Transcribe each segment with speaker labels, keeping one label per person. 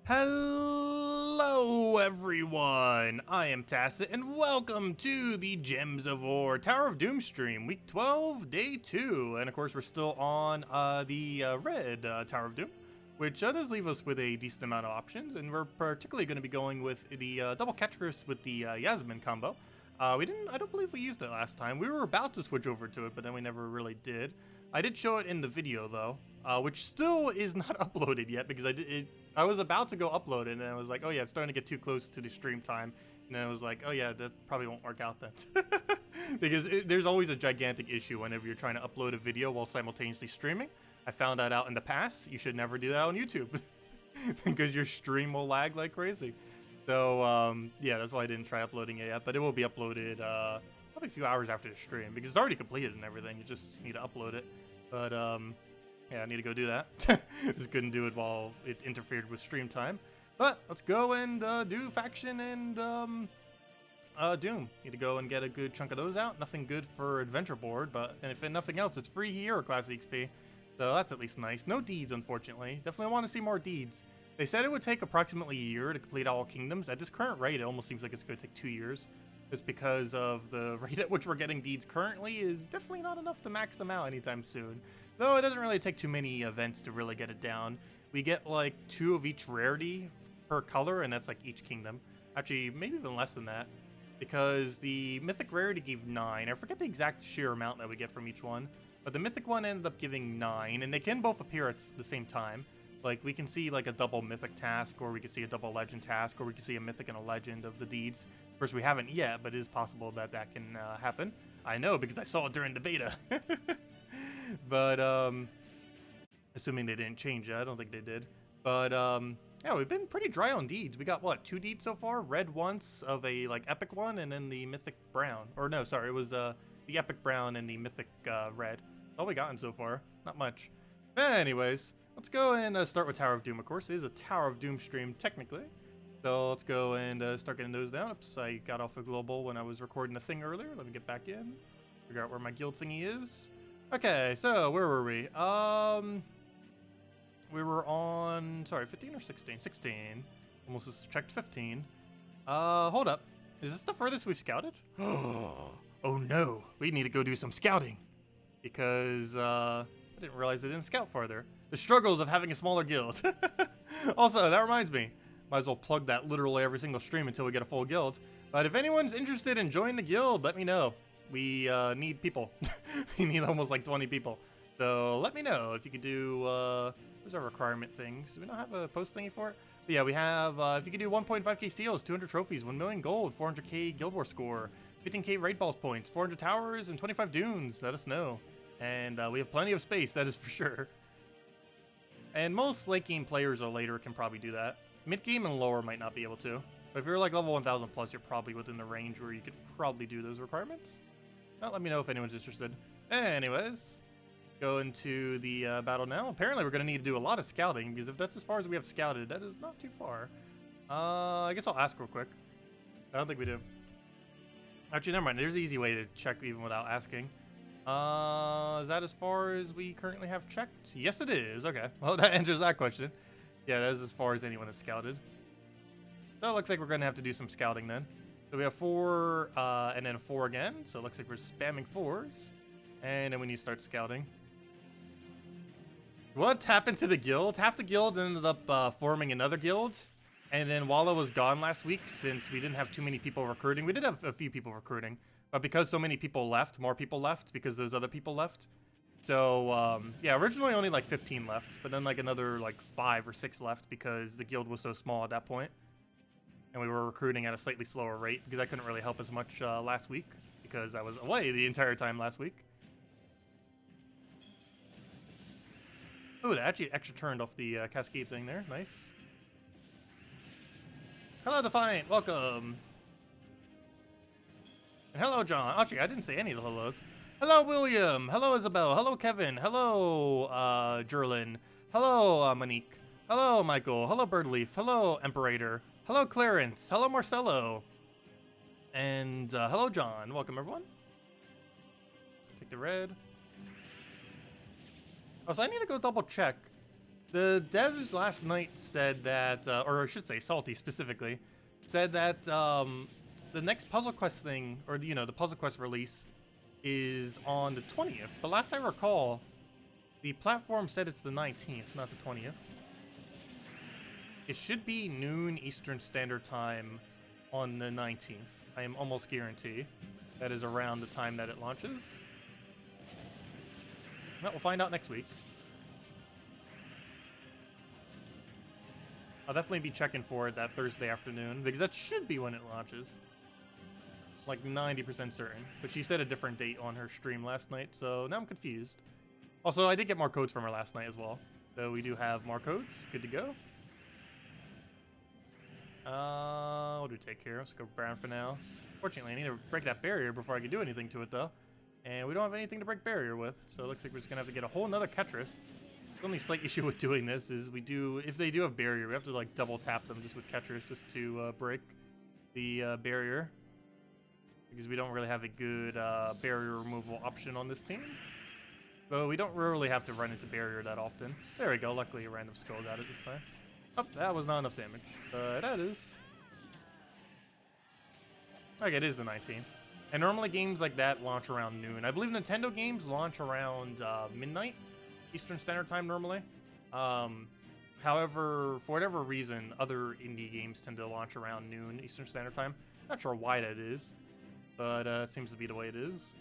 Speaker 1: Hello everyone, I am Tacet and welcome to the Gems of War Tower of Doom stream, week 12, day 2, and of course we're still on the red Tower of Doom, which does leave us with a decent amount of options, and we're particularly going to be going with the double catch curse with the Yasmine combo. I don't believe we used it last time. We were about to switch over to it, but then we never really did. I did show it in the video though, which still is not uploaded yet because I was about to go upload it and I was like, oh yeah, it's starting to get too close to the stream time. And then I was like, oh yeah, that probably won't work out then. Because there's always a gigantic issue whenever you're trying to upload a video while simultaneously streaming. I found that out in the past. You should never do that on YouTube because your stream will lag like crazy. So yeah, that's why I didn't try uploading it yet, but it will be uploaded probably a few hours after the stream because it's already completed and everything. You just need to upload it. But yeah, I need to go do that. Just couldn't do it while it interfered with stream time. But let's go and do faction and Doom. Need to go and get a good chunk of those out. Nothing good for adventure board, but and if nothing else, it's free hero class XP. So that's at least nice. No deeds, unfortunately. Definitely want to see more deeds. They said it would take approximately a year to complete all kingdoms. At this current rate, it almost seems like it's going to take 2 years. Just because of the rate at which we're getting deeds currently is definitely not enough to max them out anytime soon. Though it doesn't really take too many events to really get it down. We get like 2 of each rarity per color, and that's like each kingdom. Actually, maybe even less than that. Because the mythic rarity gave 9. I forget the exact sheer amount that we get from each one. But the mythic one ended up giving 9, and they can both appear at the same time. Like, we can see, like, a double mythic task, or we can see a double legend task, or we can see a mythic and a legend of the deeds. Of course, we haven't yet, but it is possible that that can happen. I know, because I saw it during the beta. But, assuming they didn't change it, I don't think they did. But, yeah, we've been pretty dry on deeds. We got, what, 2 deeds so far? Red once of a, like, epic one, and then the mythic brown. Or, no, sorry, it was, the epic brown and the mythic red. That's all we gotten so far. Not much. But anyways, let's go and start with Tower of Doom, of course. It is a Tower of Doom stream, technically. So let's go and start getting those down. Oops, I got off of global when I was recording the thing earlier. Let me get back in. Figure out where my guild thingy is. Okay, so where were we? We were on, sorry, 15 or 16? 16. Almost just checked 15. Hold up. Is this the furthest we've scouted? Oh no, we need to go do some scouting. Because, I didn't realize they didn't scout farther. The struggles of having a smaller guild. Also, that reminds me. Might as well plug that literally every single stream until we get a full guild. But if anyone's interested in joining the guild, let me know. We need people. We need almost like 20 people. So let me know if you could do, where's our requirement things? Do we not have a post thingy for it? But yeah, we have, if you could do 1.5k seals, 200 trophies, 1 million gold, 400k Guild War score, 15k raid balls points, 400 towers, and 25 dunes, let us know. And we have plenty of space, that is for sure. And most late game players or later can probably do that. Mid game and lower might not be able to. But if you're like level 1000 plus, you're probably within the range where you could probably do those requirements. Well, let me know if anyone's interested. Anyways, go into the battle now. Apparently we're going to need to do a lot of scouting, because if that's as far as we have scouted, that is not too far. I guess I'll ask real quick. I don't think we do. Actually, never mind. There's an easy way to check even without asking. Is that as far as we currently have checked? Yes, it is. Okay. Well, that answers that question. Yeah, that is as far as anyone has scouted. So it looks like we're going to have to do some scouting then. So we have 4 and then 4 again. So it looks like we're spamming 4s. And then we need to start scouting. What happened to the guild? Half the guild ended up forming another guild. And then Walla was gone last week since we didn't have too many people recruiting. We did have a few people recruiting. But because so many people left, more people left because those other people left. So, yeah, originally only like 15 left, but then like another like 5 or 6 left because the guild was so small at that point. And we were recruiting at a slightly slower rate because I couldn't really help as much last week because I was away the entire time last week. Oh, that actually extra turned off the cascade thing there. Nice. Hello, Defiant. Welcome. And hello, John. Actually, I didn't say any of the hellos. Hello, William. Hello, Isabel. Hello, Kevin. Hello, Jerlin. Hello, Monique. Hello, Michael. Hello, Birdleaf. Hello, Emperator. Hello, Clarence. Hello, Marcelo. And hello, John. Welcome, everyone. Take the red. Oh, so I need to go double check The devs last night said that, or I should say Salty specifically, said that the next Puzzle Quest thing, or you know, the Puzzle Quest release is on the 20th. But last I recall, the platform said it's the 19th, not the 20th. It should be noon Eastern Standard Time on the 19th. I am almost guaranteed that is around the time that it launches. Well, we'll find out next week. I'll definitely be checking for it that Thursday afternoon, because that should be when it launches. Like 90% certain. But she said a different date on her stream last night, so now I'm confused. Also, I did get more codes from her last night as well. So we do have more codes. Good to go. What do we take here? Let's go brown for now. Fortunately, I need to break that barrier before I can do anything to it, though. And we don't have anything to break barrier with, so it looks like we're just going to have to get a whole nother Ketris. The only slight issue with doing this is we do, if they do have barrier, we have to like double tap them just with Ketris just to break the barrier. Because we don't really have a good barrier removal option on this team. So we don't really have to run into barrier that often. There we go, luckily a random skull got it this time. Oh, that was not enough damage. That is. Okay, it is the 19th. And normally games like that launch around noon. I believe Nintendo games launch around midnight Eastern Standard Time normally. However, for whatever reason, other indie games tend to launch around noon Eastern Standard Time. Not sure why that is, but it seems to be the way it is.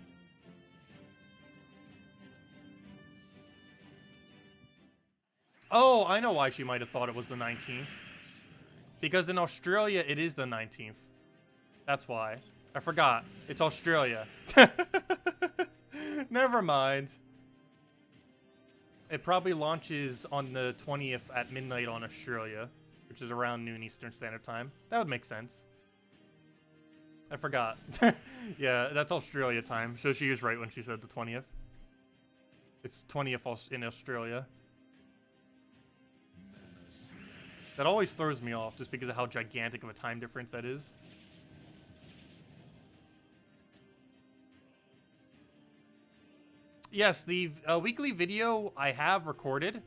Speaker 1: Oh, I know why she might have thought it was the 19th. Because in Australia, it is the 19th. That's why. I forgot. It's Australia. Never mind. It probably launches on the 20th at midnight on Australia, which is around noon Eastern Standard Time. That would make sense. I forgot. Yeah, that's Australia time. So she is right when she said the 20th. It's 20th in Australia. That always throws me off just because of how gigantic of a time difference that is. Yes, the weekly video I have recorded,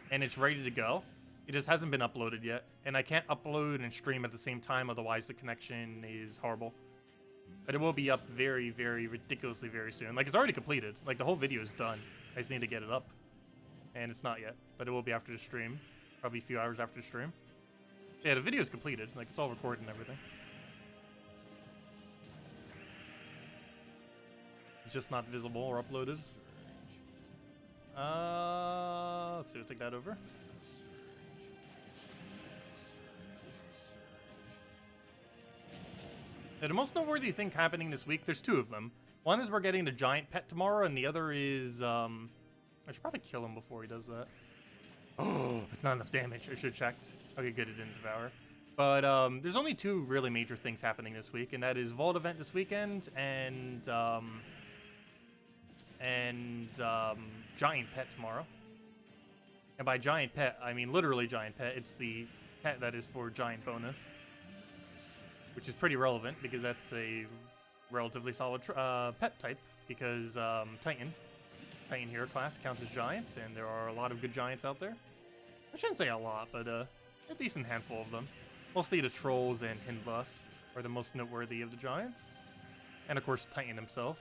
Speaker 1: and it's ready to go. It just hasn't been uploaded yet, and I can't upload and stream at the same time, otherwise the connection is horrible. But it will be up very, very ridiculously very soon. Like, it's already completed. Like, the whole video is done. I just need to get it up. And it's not yet, but it will be after the stream. Probably a few hours after the stream. Yeah, the video is completed. Like, it's all recorded and everything. It's just not visible or uploaded. Let's see, we'll take that over. Yeah, the most noteworthy thing happening this week, there's two of them. One is we're getting the giant pet tomorrow, and the other is, I should probably kill him before he does that. Oh, that's not enough damage. I should have checked. Okay, good, it didn't devour. But there's only two really major things happening this week, and that is Vault event this weekend and giant pet tomorrow. And by giant pet, I mean literally giant pet. It's the pet that is for giant bonus, which is pretty relevant because that's a relatively solid pet type. Because Titan hero class counts as giants, and there are a lot of good giants out there. I shouldn't say a lot, but a decent handful of them. Mostly the trolls and Hindla are the most noteworthy of the giants, and of course Titan himself.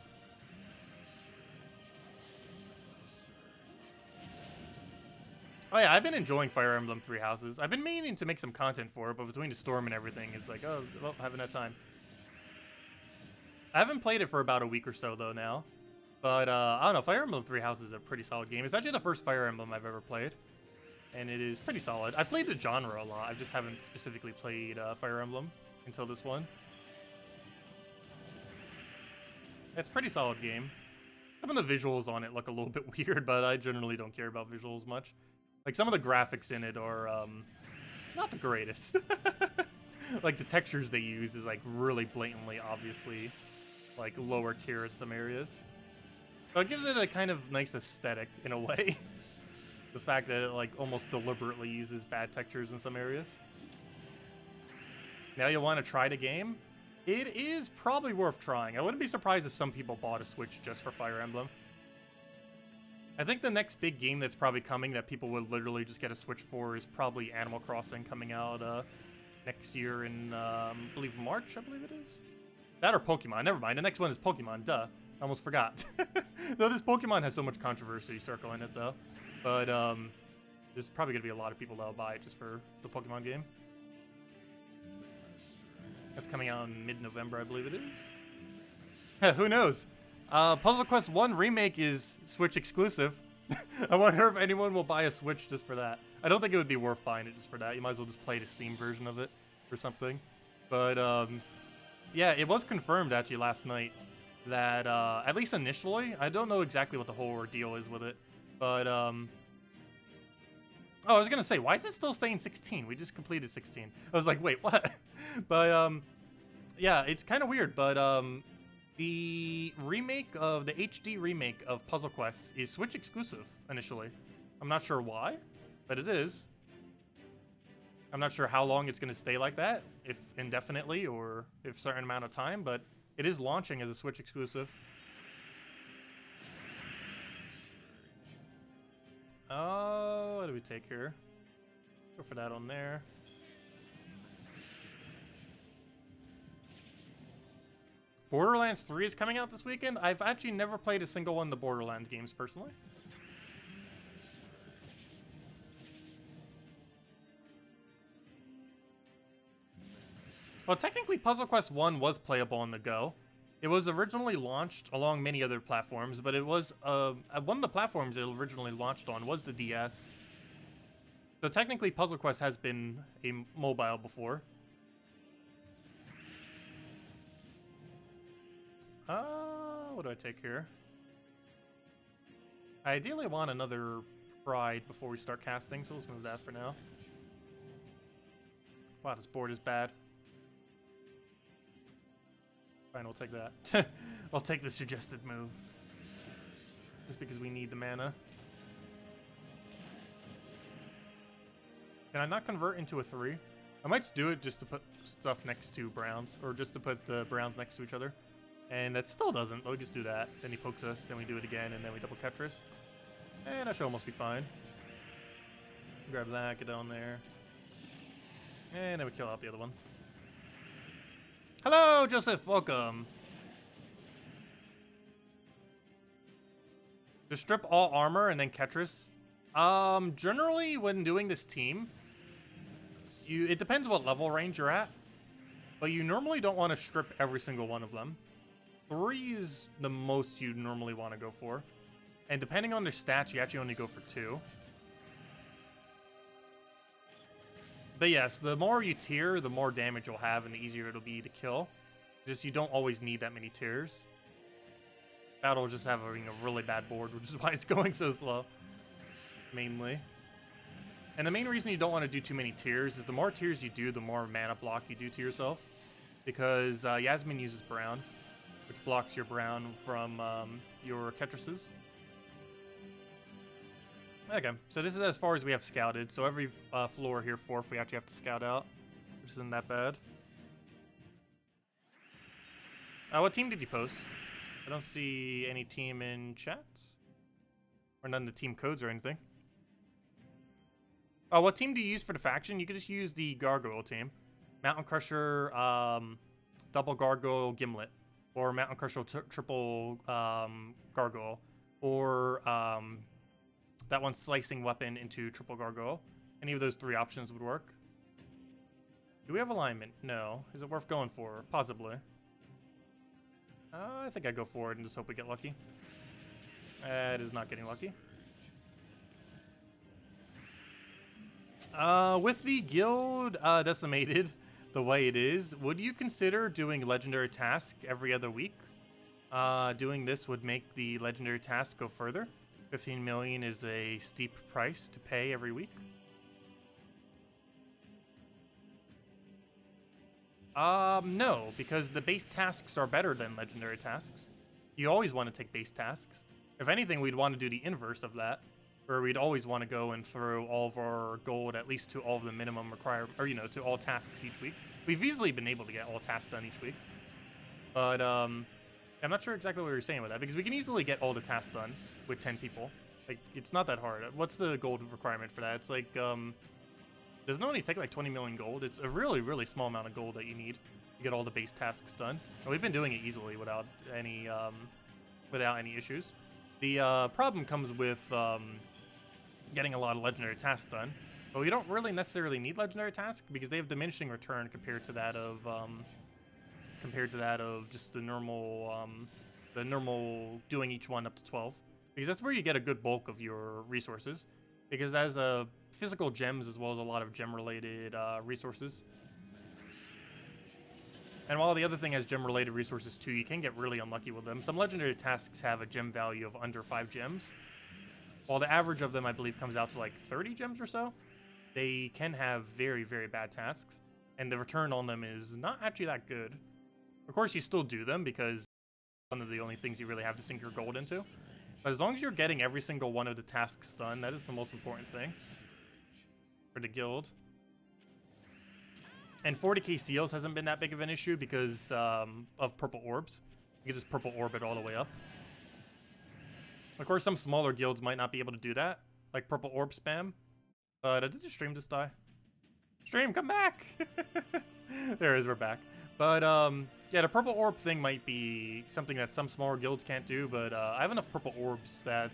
Speaker 1: Oh yeah, I've been enjoying Fire Emblem Three Houses. I've been meaning to make some content for it, but between the storm and everything, it's like, oh, well, I haven't had time. I haven't played it for about a week or so, though, now. But, I don't know, Fire Emblem Three Houses is a pretty solid game. It's actually the first Fire Emblem I've ever played. And it is pretty solid. I've played the genre a lot. I just haven't specifically played Fire Emblem until this one. It's a pretty solid game. Some of the visuals on it look a little bit weird, but I generally don't care about visuals much. Like, some of the graphics in it are, not the greatest. Like, the textures they use is, like, really blatantly, obviously, like, lower tier in some areas. So it gives it a kind of nice aesthetic, in a way. The fact that it, like, almost deliberately uses bad textures in some areas. Now you want to try the game? It is probably worth trying. I wouldn't be surprised if some people bought a Switch just for Fire Emblem. I think the next big game that's probably coming that people would literally just get a Switch for is probably Animal Crossing coming out next year in, I believe March, I believe it is. That or Pokemon, never mind. The next one is Pokemon, duh. I almost forgot. Though this Pokemon has so much controversy circling it though. But there's probably gonna be a lot of people that'll buy it just for the Pokemon game. That's coming out in mid-November, I believe it is. Who knows? Puzzle Quest 1 Remake is Switch exclusive. I wonder if anyone will buy a Switch just for that. I don't think it would be worth buying it just for that. You might as well just play the Steam version of it or something. But yeah, it was confirmed actually last night that at least initially, I don't know exactly what the whole ordeal is with it, but oh, I was gonna say, why is it still saying 16? We just completed 16. I was like, wait, what? But yeah, it's kind of weird, but the HD remake of Puzzle Quest is Switch exclusive initially. I'm not sure why, but it is. I'm not sure how long it's going to stay like that, if indefinitely or if a certain amount of time, but it is launching as a Switch exclusive. Oh, what do we take here? Go for that on there. Borderlands 3 is coming out this weekend. I've actually never played a single one of the Borderlands games personally. Well, technically Puzzle Quest 1 was playable on the go. It was originally launched along many other platforms, but it was one of the platforms it originally launched on was the DS. So technically Puzzle Quest has been a mobile before. What do I take here? I ideally want another Pride before we start casting, so let's move that for now. Wow, this board is bad. Fine, we'll take that. I'll take the suggested move. Just because we need the mana. Can I not convert into a 3? I might do it just to put stuff next to Browns, or just to put the Browns next to each other. And that still doesn't, but we just do that. Then he pokes us, then we do it again, and then we double Tetris. And that should almost be fine. Grab that, get down there. And then we kill out the other one. Hello, Joseph, welcome. Just strip all armor and then Tetris. Generally, when doing this team, it depends what level range you're at, but you normally don't want to strip every single one of them. 3 is the most you normally want to go for. And depending on their stats, you actually only go for 2. But yes, the more you tier, the more damage you'll have and the easier it'll be to kill. Just you don't always need that many tiers. Battle just having a really bad board, which is why it's going so slow. Mainly. And the main reason you don't want to do too many tiers is the more tiers you do, the more mana block you do to yourself. Because Yasmine uses Brown, which blocks your Brown from your Ketrises. Okay, so this is as far as we have scouted. So every floor here, 4th, we actually have to scout out, which isn't that bad. What team did you post? I don't see any team in chat. Or none of the team codes or anything. What team do you use for the faction? You could just use the Gargoyle team. Mountain Crusher, double Gargoyle Gimlet. Or Mountain Crusher triple Gargoyle. Or that one slicing weapon into triple Gargoyle. Any of those 3 options would work. Do we have alignment? No. Is it worth going for? Possibly. I think I'd go for it and just hope we get lucky. It is not getting lucky. With the guild decimated the way it is, would you consider doing legendary task every other week? Doing this would make the legendary task go further. 15 million is a steep price to pay every week. No, because the base tasks are better than legendary tasks. You always want to take base tasks. If anything, we'd want to do the inverse of that, where we'd always want to go and throw all of our gold at least to all of the minimum required, or to all tasks each week. We've easily been able to get all tasks done each week. But I'm not sure exactly what you're saying with that, because we can easily get all the tasks done with 10 people. Like, it's not that hard. What's the gold requirement for that? It's like, doesn't it only take like 20 million gold? It's a really, really small amount of gold that you need to get all the base tasks done. And we've been doing it easily without any issues. The problem comes with getting a lot of legendary tasks done. But we don't really necessarily need legendary tasks because they have diminishing return compared to that of just the normal doing each one up to 12. Because that's where you get a good bulk of your resources. Because as physical gems as well as a lot of gem-related resources. And while the other thing has gem-related resources too, you can get really unlucky with them. Some legendary tasks have a gem value of under 5 gems. While the average of them, I believe, comes out to like 30 gems or so. They can have very, very bad tasks. And the return on them is not actually that good. Of course, you still do them because one of the only things you really have to sink your gold into. But as long as you're getting every single one of the tasks done, that is the most important thing for the guild. And 40k seals hasn't been that big of an issue because of purple orbs. You can just purple orb it all the way up. Of course, some smaller guilds might not be able to do that, like purple orb spam. But did the stream just die? Stream, come back! There it is, we're back. But yeah, the purple orb thing might be something that some smaller guilds can't do, but I have enough purple orbs that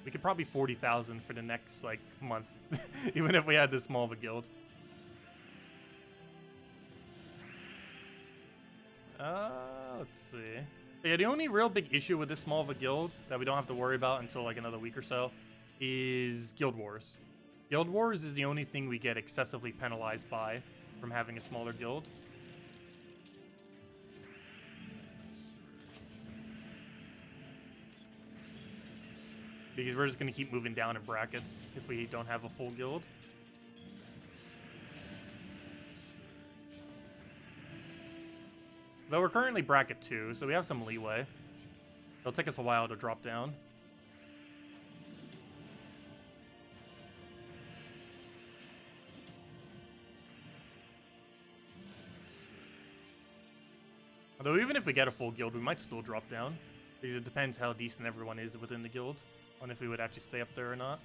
Speaker 1: we could probably 40,000 for the next like month, even if we had this small of a guild. Let's see. But yeah, the only real big issue with this small of a guild that we don't have to worry about until like another week or so is Guild Wars. Guild Wars is the only thing we get excessively penalized by from having a smaller guild. Because we're just going to keep moving down in brackets if we don't have a full guild. Though we're currently bracket 2, so we have some leeway. It'll take us a while to drop down. Although even if we get a full guild, we might still drop down. Because it depends how decent everyone is within the guild. On if we would actually stay up there or not.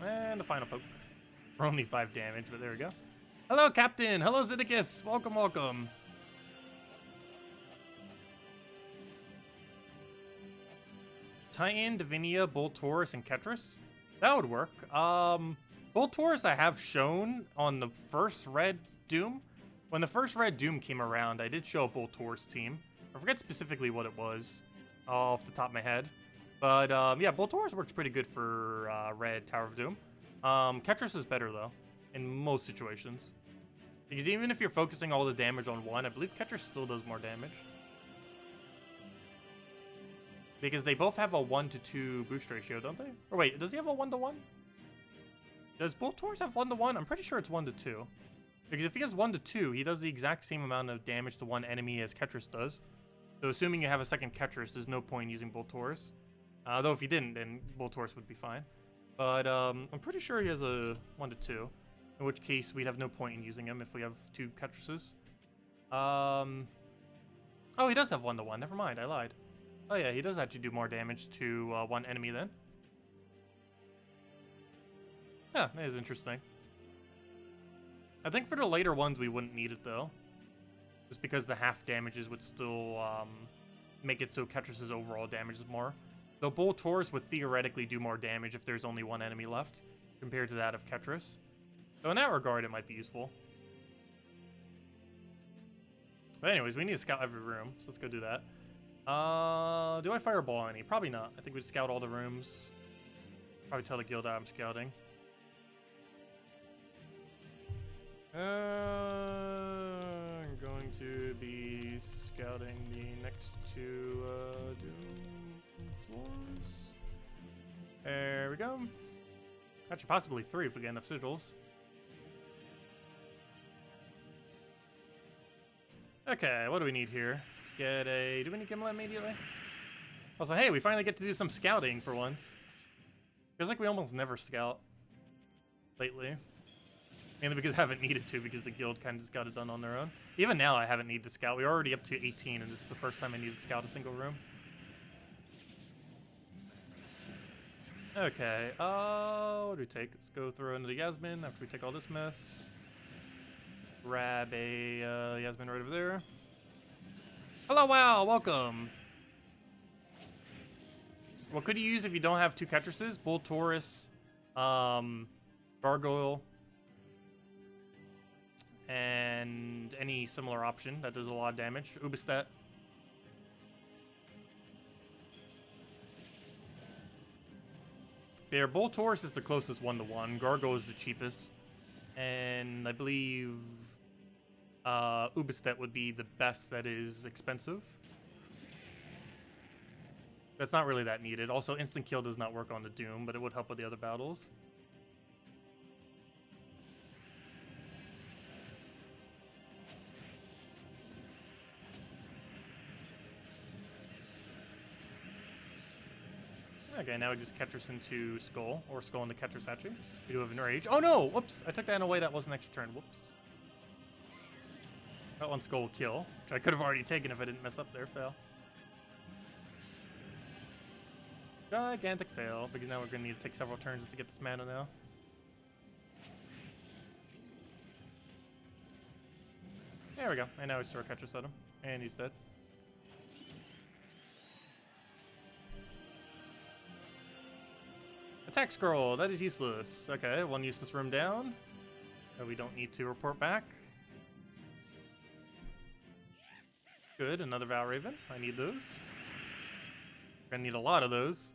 Speaker 1: And the final poke. We're only 5 damage, but there we go. Hello, Captain! Hello, Zeddicus! Welcome, welcome! Titan, Divinia, Bull Taurus, and Ketris? That would work. Bull Taurus I have shown on the first Red Doom. When the first Red Doom came around, I did show a Bull Taurus team. I forget specifically what it was off the top of my head. But yeah, Bull Taurus works pretty good for Red Tower of Doom. Ketris is better though, in most situations. Because even if you're focusing all the damage on one, I believe Ketris still does more damage. Because they both have a 1-to-2 boost ratio, don't they? Or wait, does he have a 1-to-1? Does Bull Taurus have 1-to-1? I'm pretty sure it's 1-to-2. Because if he has 1-to-2, he does the exact same amount of damage to one enemy as Ketris does. So assuming you have a second Ketris, there's no point in using Bull Taurus. Though if he didn't, then Bull Taurus would be fine. But I'm pretty sure he has a 1-to-2. In which case, we'd have no point in using him if we have 2 Ketrises. Oh, he does have 1-to-1. Never mind, I lied. Oh yeah, he does actually do more damage to one enemy then. Yeah, that is interesting. I think for the later ones we wouldn't need it though. Just because the half damages would still make it so Ketris' overall damage is more. Though Bull Taurus would theoretically do more damage if there's only one enemy left, compared to that of Ketris. So in that regard, it might be useful. But anyways, we need to scout every room, so let's go do that. Do I fireball any? Probably not. I think we'd scout all the rooms. Probably tell the guild that I'm scouting. I'm going to be scouting the next 2 Doom floors. There we go. Actually, possibly 3 if we get enough sigils. Okay, what do we need here? Let's get a... Do we need Gimlet immediately? Also, hey, we finally get to do some scouting for once. Feels like we almost never scout lately. Mainly because I haven't needed to, because the guild kind of just got it done on their own. Even now, I haven't needed to scout. We're already up to 18, and this is the first time I need to scout a single room. Okay, what do we take? Let's go throw into the Yasmine after we take all this mess. Grab a Yasmine right over there. Hello, wow, welcome. What could you use if you don't have 2 Ketruses? Bull Taurus, Gargoyle, and any similar option that does a lot of damage. Ubistet. Yeah, Bull Taurus is the closest 1-to-1. Gargoyle is the cheapest. And I believe Ubistet would be the best that is expensive. That's not really that needed. Also, instant kill does not work on the Doom, but it would help with the other battles. Okay, now we just Ketrus into Skull, or Skull into Ketrus actually. We do have Enrage. Oh no! Whoops! I took that in a way that wasn't extra turn. Whoops. That one Skull will kill, which I could have already taken if I didn't mess up there. Fail. Gigantic fail, because now we're going to need to take several turns just to get this mana now. There we go. And now we store Ketrus at him. And he's dead. Attack scroll, that is useless. Okay, 1 useless room down. We don't need to report back. Good, another Valraven. I need those. We're gonna need a lot of those.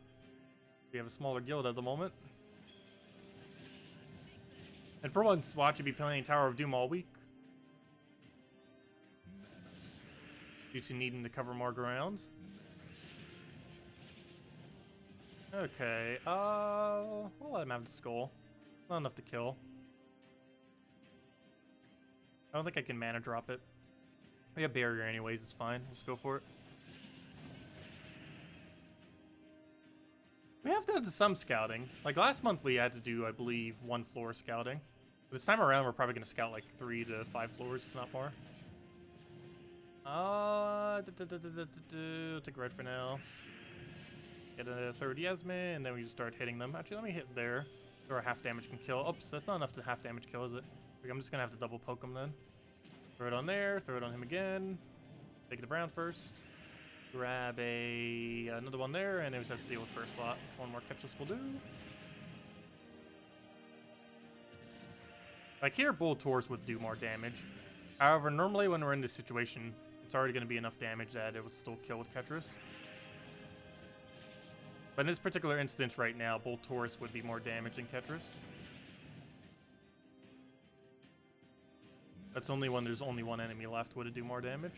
Speaker 1: We have a smaller guild at the moment. And for once, watch you be playing Tower of Doom all week. Due to needing to cover more ground. Okay, we'll let him have the skull. Not enough to kill. I don't think I can mana drop it. We have barrier anyways, it's fine. Let's go for it. We have to do some scouting. Like last month we had to do, I believe, 1 floor scouting. This time around we're probably going to scout like 3 to 5 floors, if not more. Take red for now. Get a 3rd Yasmine, and then we just start hitting them. Actually, let me hit there. So our half damage can kill. Oops, that's not enough to half damage kill, is it? I'm just going to have to double poke him then. Throw it on there, throw it on him again. Take the brown first. Grab another one there, and then we just have to deal with first slot. 1 more Ketrus will do. Like here, Bull Taurus would do more damage. However, normally when we're in this situation, it's already going to be enough damage that it would still kill with Ketrus. But in this particular instance right now, Bull Taurus would be more damage than Ketrus. That's only when there's only 1 enemy left would it do more damage.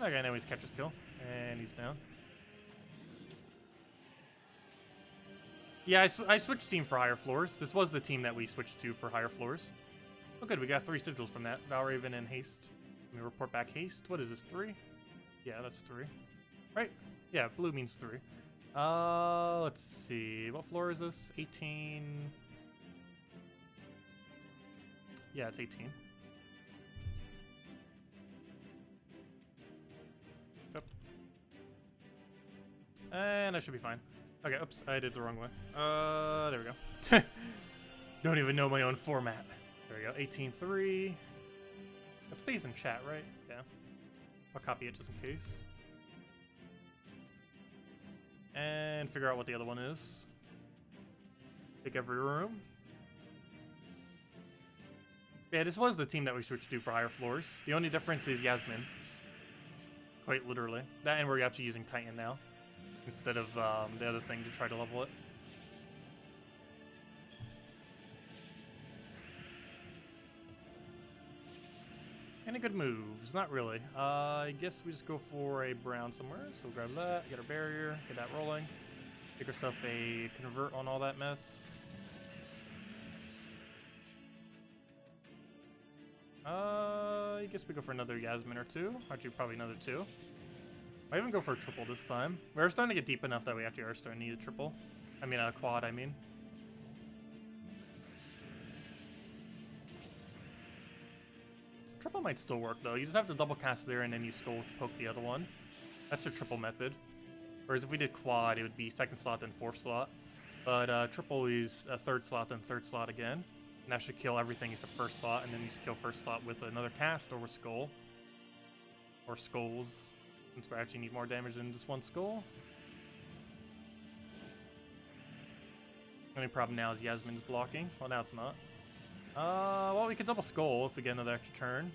Speaker 1: Okay, now he's Ketrus kill, and he's down. Yeah, I switched team for higher floors. This was the team that we switched to for higher floors. Oh good, we got 3 sigils from that. Valraven and Haste. Let me report back Haste. What is this, 3? Yeah, that's 3. Right? Yeah, blue means 3. Let's see. What floor is this? 18. Yeah, it's 18. Yep. And I should be fine. Okay, oops, I did the wrong way. There we go. Don't even know my own format. There we go, 18-3. That stays in chat, right? Yeah. I'll copy it just in case. And figure out what the other one is. Pick every room. Yeah, this was the team that we switched to for higher floors. The only difference is Yasmine. Quite literally. That, and we're actually using Titan now, instead of the other thing to try to level it. Any good moves? Not really. I guess we just go for a brown somewhere. So we'll grab that, get our barrier, get that rolling. Make ourselves a convert on all that mess. I guess we go for another Yasmine or 2. Actually, probably another 2. Might even go for a triple this time. We're starting to get deep enough that we actually are starting to need a triple. I mean, a quad, I mean. Triple might still work, though. You just have to double cast there, and then you skull poke the other one. That's your triple method. Whereas if we did quad, it would be second slot, then fourth slot. But triple is a third slot, then third slot again. And that should kill everything except first slot, and then you just kill first slot with another cast or with skull. Or skulls. Since we actually need more damage than just one skull. Only problem now is Yasmine's blocking. Well, now it's not. Well, we could double skull if we get another extra turn.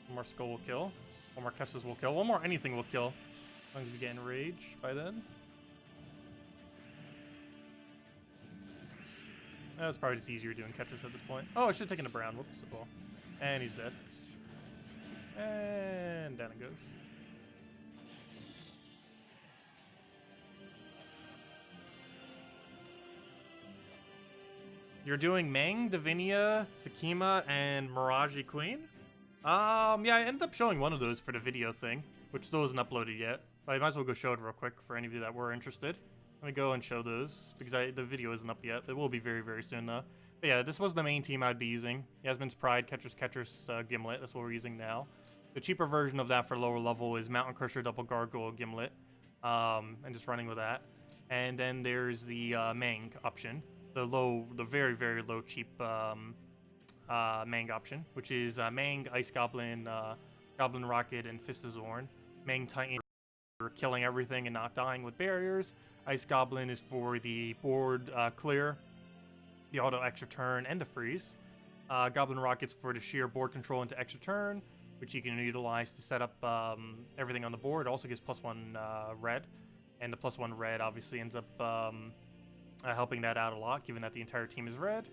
Speaker 1: One more skull will kill. One more catches will kill. One more anything will kill. As long as we get in rage by then. It's probably just easier doing catches at this point. Oh, I should have taken a brown. Whoops. Well, and he's dead. And down it goes. You're doing Mang, Divinia, Sakima, and Mirage Queen? Yeah, I ended up showing one of those for the video thing, which still isn't uploaded yet. But I might as well go show it real quick for any of you that were interested. Let me go and show those, because the video isn't up yet. It will be very, very soon, though. But yeah, this was the main team I'd be using. Yasmine's Pride, Catcher's Gimlet. That's what we're using now. The cheaper version of that for lower level is Mountain Crusher, Double Gargoyle, Gimlet. And just running with that. And then there's the Mang option. The very, very low, cheap Mang option, which is Mang, Ice Goblin, Goblin Rocket, and Fist of Zorn. Mang Titan for killing everything and not dying with barriers. Ice Goblin is for the board clear, the auto extra turn, and the freeze. Goblin Rocket's for the sheer board control into extra turn, which you can utilize to set up everything on the board. It also gives +1 red, and the +1 red obviously ends up helping that out a lot, given that the entire team is red.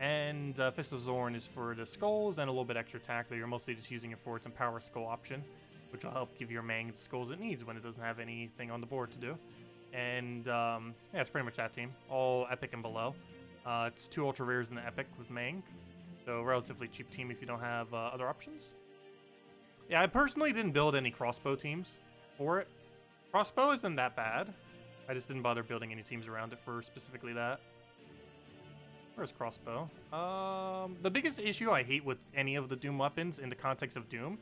Speaker 1: And Fist of Zorn is for the skulls and a little bit extra attack that you're mostly just using it for its Empower Skull option, which will help give your Mang the skulls it needs when it doesn't have anything on the board to do. And yeah, it's pretty much that team. All epic and below. It's 2 ultra rares in the epic with Mang, so relatively cheap team if you don't have other options. Yeah, I personally didn't build any crossbow teams for it. Crossbow isn't that bad. I just didn't bother building any teams around it for specifically that. Where's crossbow? The biggest issue I hate with any of the Doom weapons in the context of Doom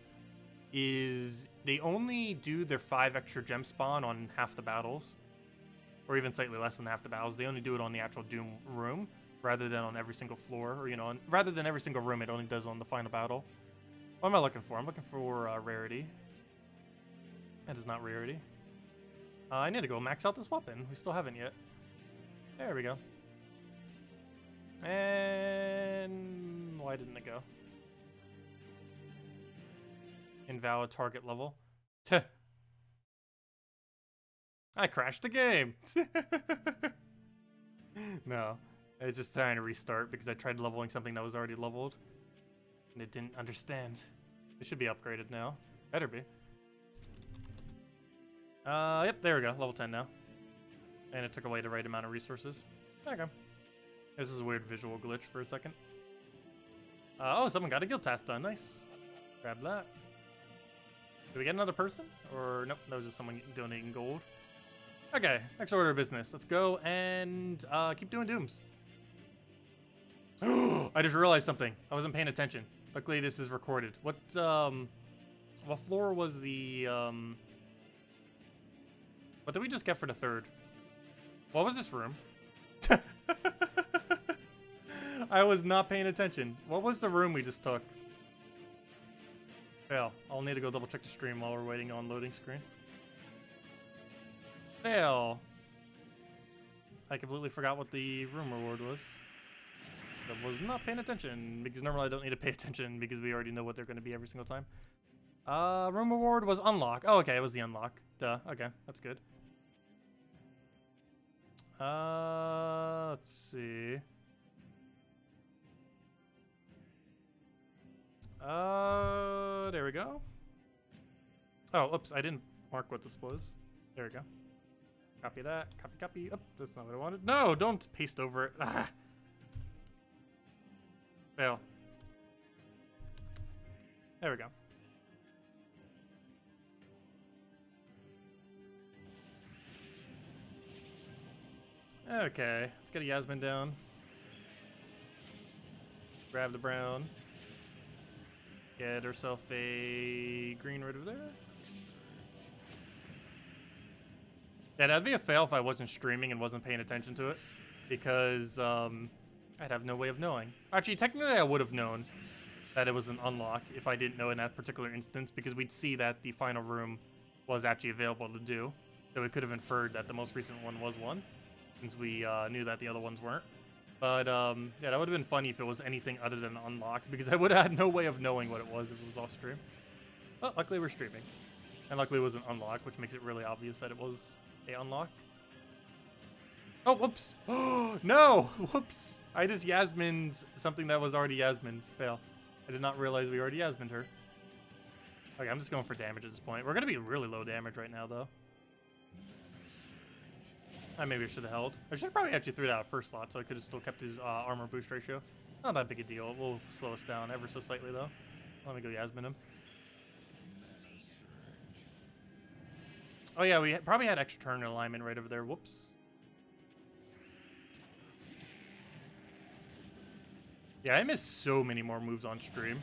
Speaker 1: is they only do their 5 extra gem spawn on half the battles. Or even slightly less than half the battles. They only do it on the actual Doom room rather than on every single floor. Or, you know, rather than every single room, it only does on the final battle. What am I looking for? I'm looking for rarity. That is not rarity. I need to go max out this weapon. We still haven't yet. There we go. And why didn't it go? Invalid target level. I crashed the game. No, it's just trying to restart because I tried leveling something that was already leveled and it didn't understand. It should be upgraded now. Better be. Yep, there we go. Level 10 now. And it took away the right amount of resources. Okay. This is a weird visual glitch for a second. Oh, someone got a guild task done. Nice. Grab that. Did we get another person? Or nope, that was just someone donating gold. Okay, next order of business. Let's go and keep doing dooms. I just realized something. I wasn't paying attention. Luckily, this is recorded. What floor was the what did we just get for the 3rd? What was this room? I was not paying attention. What was the room we just took? Fail. I'll need to go double check the stream while we're waiting on loading screen. Fail. I completely forgot what the room reward was. I was not paying attention because normally I don't need to pay attention because we already know what they're going to be every single time. Room reward was unlock. Oh, okay, it was the unlock. Duh. Okay, that's good. Let's see. There we go. Oh, oops, I didn't mark what this was. There we go. Copy that. Copy, copy. Oh, that's not what I wanted. No, don't paste over it. Ah. Fail. There we go. Okay, let's get a Yasmine down. Grab the brown. Get herself a green right over there. Yeah, that'd be a fail if I wasn't streaming and wasn't paying attention to it. Because, I'd have no way of knowing. Actually, technically I would have known that it was an unlock if I didn't know in that particular instance, because we'd see that the final room was actually available to do. So we could have inferred that the most recent one was one, since we knew that the other ones weren't. But, yeah, that would have been funny if it was anything other than unlocked, because I would have had no way of knowing what it was if it was off stream. But luckily we're streaming. And luckily it was an unlock, which makes it really obvious that it was a unlock. Oh, whoops. Oh, no! Whoops. I just Yasmined something that was already Yasmined. Fail. I did not realize we already Yasmined her. Okay, I'm just going for damage at this point. We're going to be really low damage right now, though. Maybe I should have held. I should have probably actually threw it out first slot, so I could have still kept his armor boost ratio. Not that big a deal. We'll slow us down ever so slightly, though. Let me go Yasmin him. Oh, yeah, we probably had extra turn alignment right over there. Whoops. Yeah, I missed so many more moves on stream.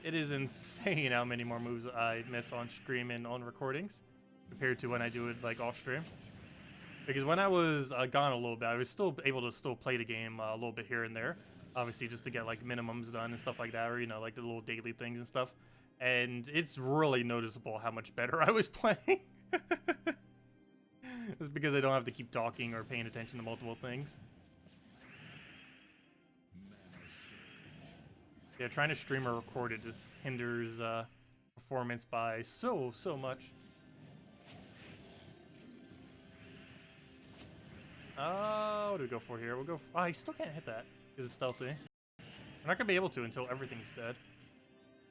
Speaker 1: It is insane how many more moves I miss on stream and on recordings compared to when I do it like off stream. Because when I was gone a little bit, I was still able to play the game a little bit here and there. Obviously just to get like minimums done and stuff like that, or, you know, like the little daily things and stuff. And it's really noticeable how much better I was playing. It's because I don't have to keep talking or paying attention to multiple things. Yeah, trying to stream or record it just hinders performance by so much. What do we go for here? We'll go for... Oh, I still can't hit that because it's stealthy. We're not going to be able to until everything's dead.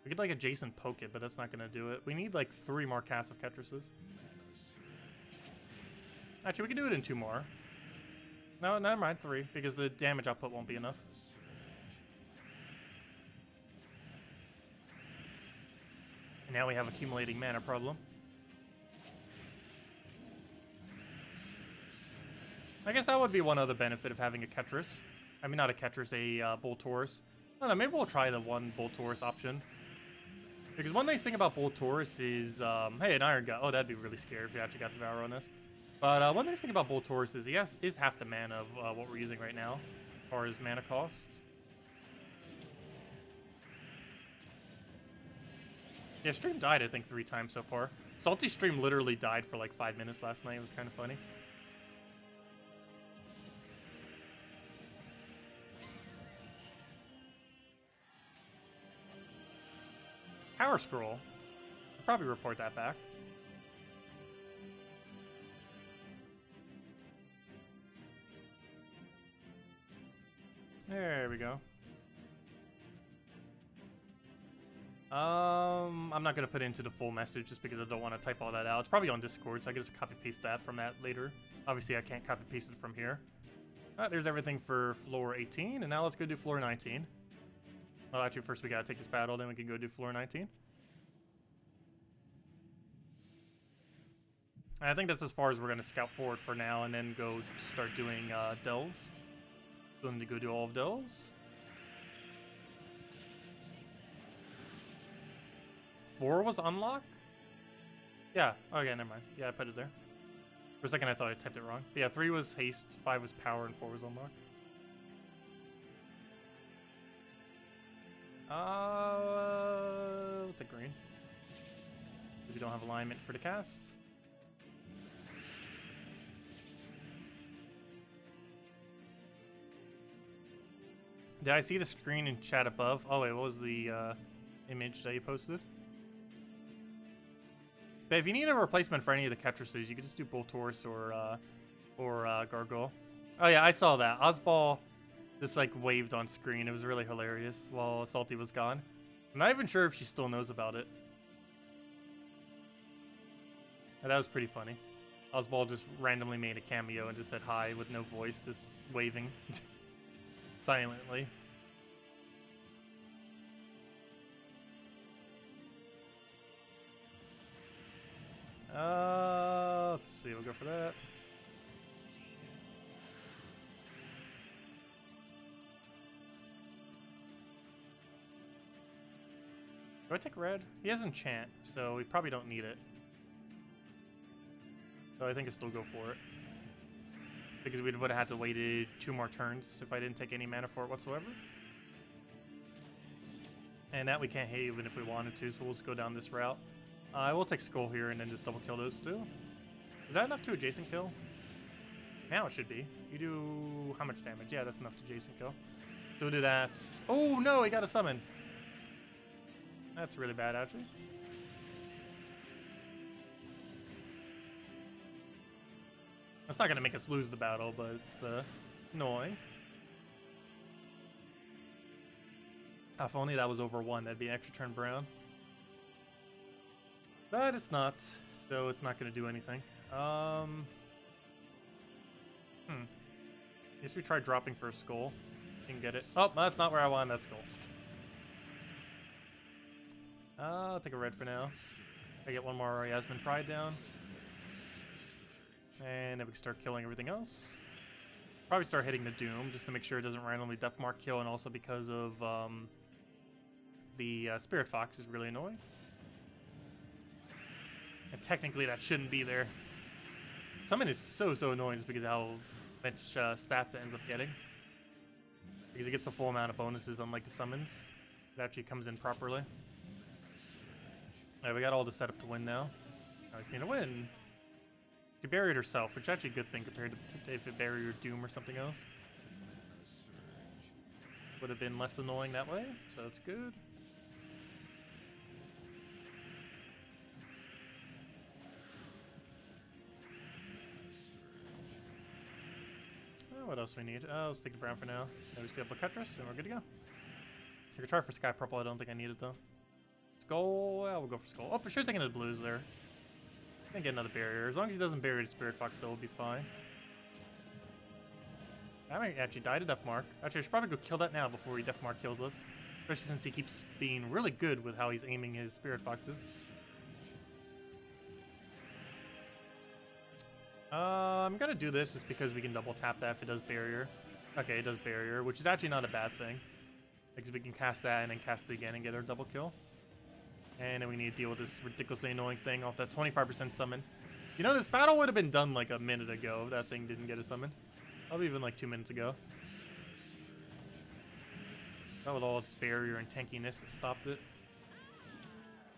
Speaker 1: We could, like, adjacent poke it, but that's not going to do it. We need, like, 3 more casts of Ketruses. Actually, we can do it in 2 more. No, never mind, 3, because the damage output won't be enough. And now we have accumulating mana problem. I guess that would be one other benefit of having a Ketrus. I mean, not a Ketrus, a Boltaurus. I don't know, maybe we'll try the one Boltaurus option. Because one nice thing about Boltaurus is, hey, an Iron Gut. Oh, that'd be really scary if we actually got Devour on this. But one nice thing about Boltaurus is he is half the mana of what we're using right now, as far as mana cost. Yeah, stream died, I think, 3 times so far. Salty stream literally died for like 5 minutes last night. It was kind of funny. Power Scroll. I'll probably report that back. There we go. I'm not going to put it into the full message just because I don't want to type all that out. It's probably on Discord, so I can just copy-paste that from that later. Obviously, I can't copy-paste it from here. There's everything for floor 18, and now let's go do floor 19. Well, actually, first we got to take this battle, then we can go do floor 19. And I think that's as far as we're going to scout forward for now, and then go start doing delves. Going to go do all of delves. 4 was unlock? Yeah, okay, never mind. Yeah, I put it there. For a second I thought I typed it wrong. But yeah, 3 was haste, 5 was power, and 4 was unlock. We'll take green. We don't have alignment for the cast. Did I see the screen in chat above? Oh wait, what was the image that you posted? But if you need a replacement for any of the Ketruses, you could just do Boltaurus or Gargoyle. Oh yeah, I saw that. Ozball just like waved on screen. It was really hilarious while Salty was gone. I'm not even sure if she still knows about it. But that was pretty funny. Ozball just randomly made a cameo and just said hi with no voice, just waving silently. Let's see, we'll go for that. Do I take red? He has enchant, so we probably don't need it. So I think I still go for it. Because we would have had to waited 2 more turns if I didn't take any mana for it whatsoever. And that we can't hit even if we wanted to, so we'll just go down this route. I will take Skull here and then just double kill those 2. Is that enough to adjacent kill? Now it should be. You do how much damage? Yeah, that's enough to adjacent kill. So we'll do that. Oh no, he got a summon. That's really bad actually. That's not gonna make us lose the battle, but it's annoying. If only that was over 1, that'd be an extra turn brown. But it's not, so it's not gonna do anything. Guess we try dropping for a skull. You can get it. Oh, that's not where I wanted that skull. I'll take a red for now. I get 1 more Yasmine Pride down. And then we can start killing everything else. Probably start hitting the Doom just to make sure it doesn't randomly Death Mark kill, and also because of the Spirit Fox is really annoying. And technically that shouldn't be there. Summon is so annoying just because of how much stats it ends up getting. Because it gets the full amount of bonuses unlike the summons. It actually comes in properly. Alright, we got all the setup to win now. Now we just need to win. She buried herself, which is actually a good thing compared to if it buried her Doom or something else. Would have been less annoying that way, so that's good. What else do we need? Let's take the brown for now. Then we see up Laketrus, and we're good to go. I could try for Sky Purple. I don't think I need it though. Skull. Well, we'll go for Skull. Oh, for sure taking the blues there. Can't get another barrier. As long as he doesn't bury the Spirit Fox, so we'll be fine. I might actually die to Death Mark. Actually, I should probably go kill that now before he Death Mark kills us. Especially since he keeps being really good with how he's aiming his Spirit Foxes. I'm gonna do this just because we can double tap that if it does barrier. Okay, it does barrier, which is actually not a bad thing. Because we can cast that and then cast it again and get our double kill. And then we need to deal with this ridiculously annoying thing off that 25% summon. You know, this battle would have been done like a minute ago if that thing didn't get a summon. Probably even like 2 minutes ago. That with all its barrier and tankiness that stopped it.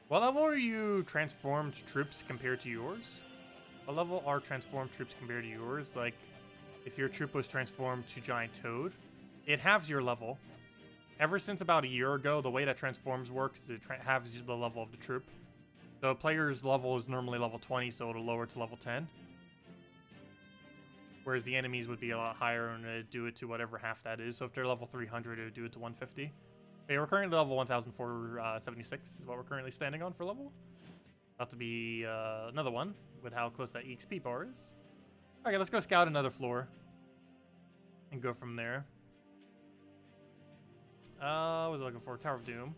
Speaker 1: What level are you transformed troops compared to yours? What level are transformed troops compared to yours? Like, if your troop was transformed to Giant Toad, it halves your level. Ever since about a year ago, the way that transforms works is it halves the level of the troop. The player's level is normally level 20, so it'll lower to level 10. Whereas the enemies would be a lot higher and it'd do it to whatever half that is. So if they're level 300, it would do it to 150. Okay, we're currently level 1,476 is what we're currently standing on for level. About to be another one with how close that EXP bar is. Okay, let's go scout another floor and go from there. What was I looking for? Tower of Doom.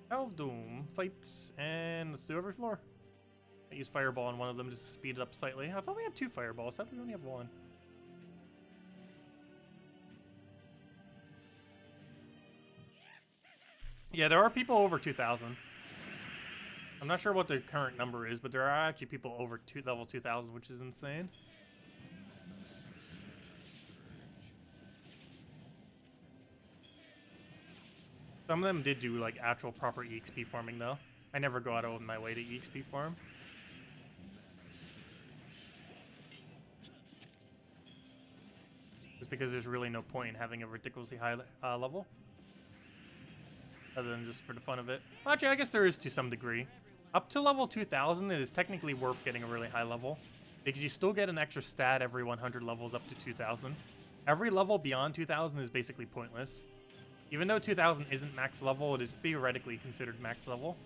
Speaker 1: Tower of Doom fights, and let's do every floor. I use Fireball on one of them just to speed it up slightly. I thought we had 2 Fireballs. How do we only have 1? Yeah, there are people over 2,000. I'm not sure what the current number is, but there are actually people over level 2,000, which is insane. Some of them did do like actual proper EXP farming though. I never go out of my way to EXP farm. Just because there's really no point in having a ridiculously high level. Other than just for the fun of it. Well, actually, I guess there is to some degree. Up to level 2,000, it is technically worth getting a really high level. Because you still get an extra stat every 100 levels up to 2,000. Every level beyond 2,000 is basically pointless. Even though 2,000 isn't max level, it is theoretically considered max level.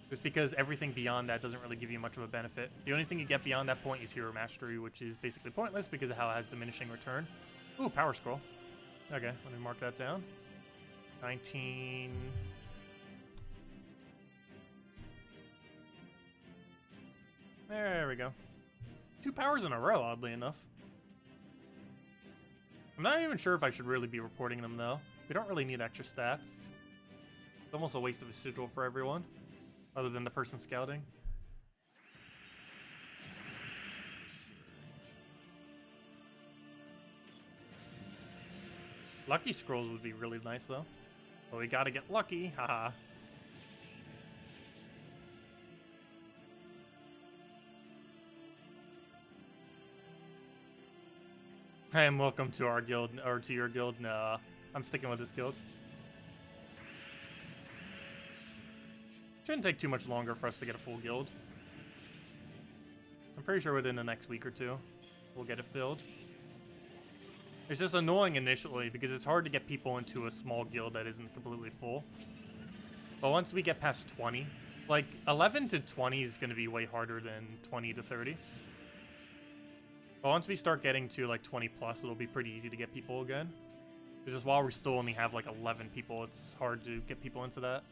Speaker 1: Just because everything beyond that doesn't really give you much of a benefit. The only thing you get beyond that point is Hero Mastery, which is basically pointless because of how it has diminishing return. Ooh, Power Scroll. Okay, let me mark that down. 19... There we go. 2 powers in a row, oddly enough. I'm not even sure if I should really be reporting them, though. We don't really need extra stats. It's almost a waste of a sigil for everyone, other than the person scouting. Lucky scrolls would be really nice though. But we gotta get lucky, haha. Hey, and welcome to our guild, or to your guild. No, I'm sticking with this guild. Shouldn't take too much longer for us to get a full guild. I'm pretty sure within the next week or two, we'll get it filled. It's just annoying initially because it's hard to get people into a small guild that isn't completely full. But once we get past 20, like 11 to 20 is going to be way harder than 20 to 30. But once we start getting to like 20 plus, it'll be pretty easy to get people again. It's just while we still only have like 11 people, it's hard to get people into that.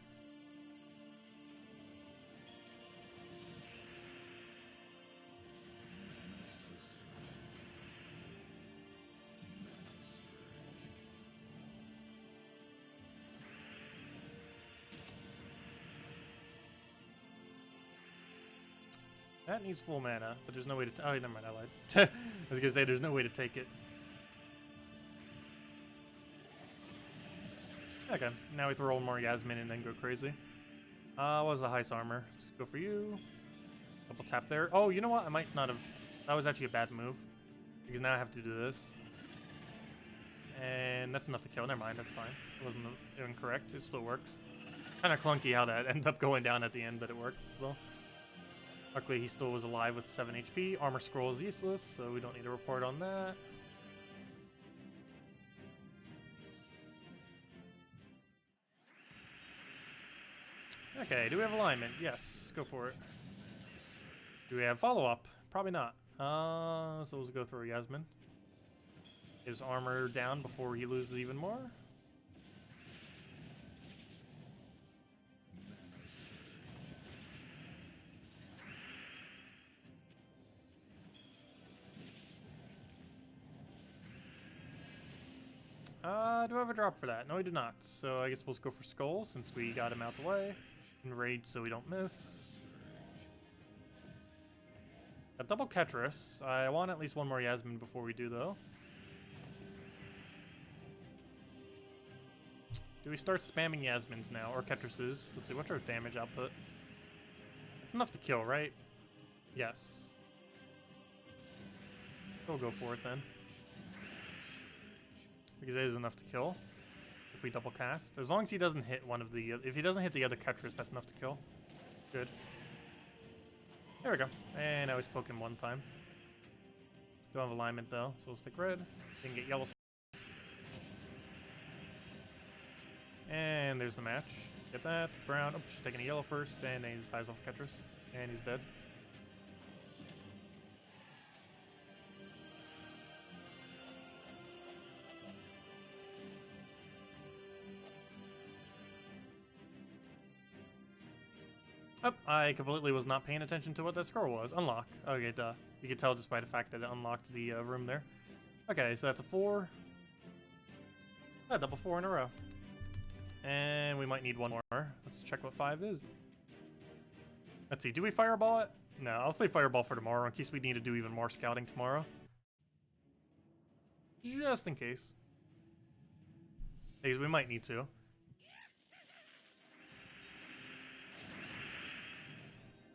Speaker 1: That needs full mana, but there's no way to... Oh, never mind, I lied. I was gonna say, there's no way to take it. Okay, now we throw more Yasmine and then go crazy. What was the heist armor? Let's go for you. Double tap there. Oh, you know what? I might not have... That was actually a bad move. Because now I have to do this. And that's enough to kill. Never mind, that's fine. It wasn't incorrect. It still works. Kind of clunky how that ended up going down at the end, but it worked still. Luckily, he still was alive with 7 HP. Armor scroll is useless, so we don't need to report on that. Okay, do we have alignment? Yes, go for it. Do we have follow-up? Probably not. So let's go through Yasmine. His armor down before he loses even more. Do I have a drop for that? No, I do not. So I guess we'll just go for Skull since we got him out the way. And raid so we don't miss. A double Ketris. I want at least one more Yasmine before we do, though. Do we start spamming Yasmines now, or Ketrises? Let's see, what's our damage output? It's enough to kill, right? Yes. We'll go for it then. Because it is enough to kill if we double cast. As long as he doesn't hit one of the... If he doesn't hit the other Ketris, that's enough to kill. Good. There we go. And now he's poking one time. Don't have alignment though, so we'll stick red. Didn't get yellow. And there's the match. Get that. Brown. Oh, she's taking a yellow first. And then he just ties off Ketris. And he's dead. Oh, I completely was not paying attention to what that score was. Unlock. Okay, duh. You could tell just by the fact that it unlocked the room there. Okay, so that's a 4. A double 4 in a row. And we might need one more. Let's check what 5 is. Let's see, do we fireball it? No, I'll say fireball for tomorrow in case we need to do even more scouting tomorrow. Just in case. Because we might need to.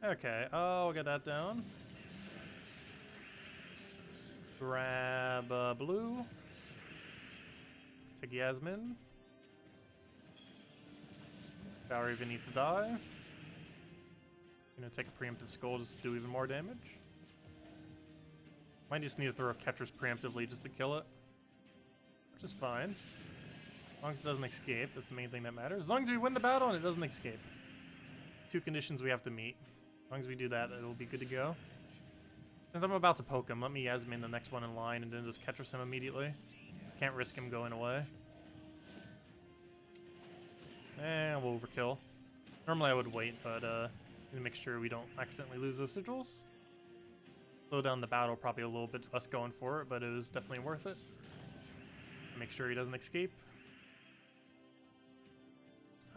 Speaker 1: Okay, I'll get that down. Grab blue. Take Yasmine. Power even needs to die. Gonna take a preemptive skull just to do even more damage. Might just need to throw a Ketris preemptively just to kill it. Which is fine. As long as it doesn't escape, that's the main thing that matters. As long as we win the battle and it doesn't escape. 2 conditions we have to meet. As long as we do that, it'll be good to go. Since I'm about to poke him, let me Yasmine the next one in line and then just Ketris him immediately. Can't risk him going away. And we'll overkill. Normally I would wait, but to make sure we don't accidentally lose those sigils. Slow down the battle probably a little bit less going for it, but it was definitely worth it. Make sure he doesn't escape.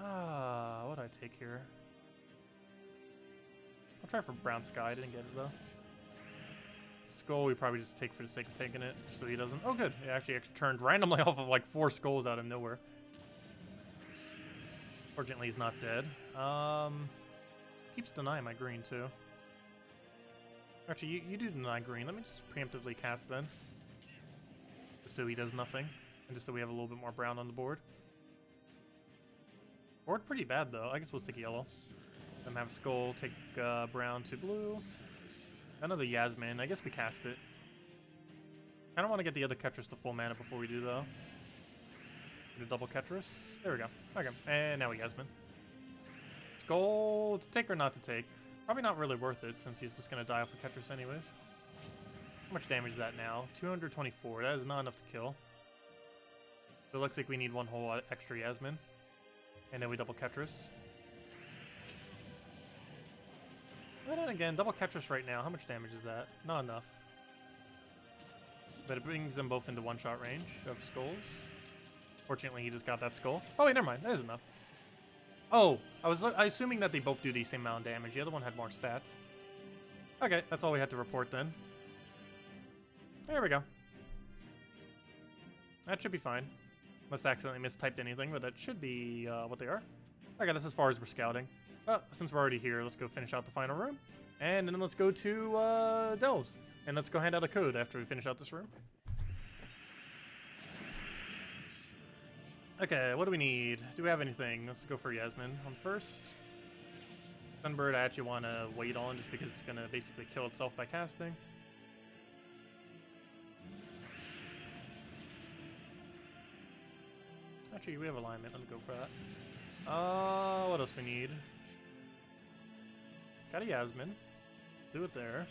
Speaker 1: What do I take here? I'll try for Brown Sky. I didn't get it though. Skull we probably just take for the sake of taking it, so he doesn't. Oh, good. It actually turned randomly off of like 4 skulls out of nowhere. Fortunately, he's not dead. Keeps denying my green too. Actually, you do deny green. Let me just preemptively cast then, just so he does nothing, and just so we have a little bit more brown on the board. Board pretty bad though. I guess we'll stick yellow. Then have skull take brown to blue. Another Yasmine. I guess we cast it. I don't want to get the other Ketris to full mana before we do though. Do double Ketris. There we go. Okay, and now we Yasmine. Skull to take or not to take? Probably not really worth it since he's just gonna die off of Ketris anyways. How much damage is that now? 224. That is not enough to kill. So it looks like we need 1 whole extra Yasmine. And then we double Ketris. And then again, double Ketris right now. How much damage is that? Not enough. But it brings them both into 1-shot range of skulls. Fortunately, he just got that skull. Oh wait, never mind. That is enough. Oh, I was assuming that they both do the same amount of damage. The other one had more stats. Okay, that's all we had to report then. There we go. That should be fine. Unless I accidentally mistyped anything, but that should be what they are. Okay, that's as far as we're scouting. But since we're already here, let's go finish out the final room. And then let's go to Dells. And let's go hand out a code after we finish out this room. Okay, what do we need? Do we have anything? Let's go for Yasmine on first. Sunbird I actually want to wait on just because it's going to basically kill itself by casting. Actually, we have alignment. Let's go for that. What else we need? Got a Yasmine. Do it there.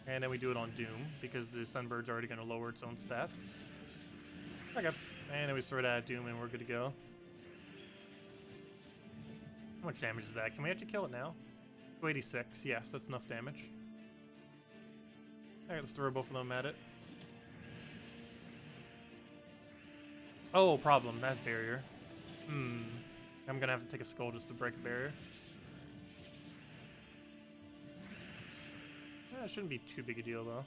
Speaker 1: And then we do it on Doom because the Sunbird's already going to lower its own stats. Okay. And then we throw it at Doom and we're good to go. How much damage is that? Can we actually kill it now? 286. Yes, that's enough damage. Alright, let's throw both of them at it. Oh, problem. That's barrier. I'm gonna have to take a skull just to break the barrier. It shouldn't be too big a deal though.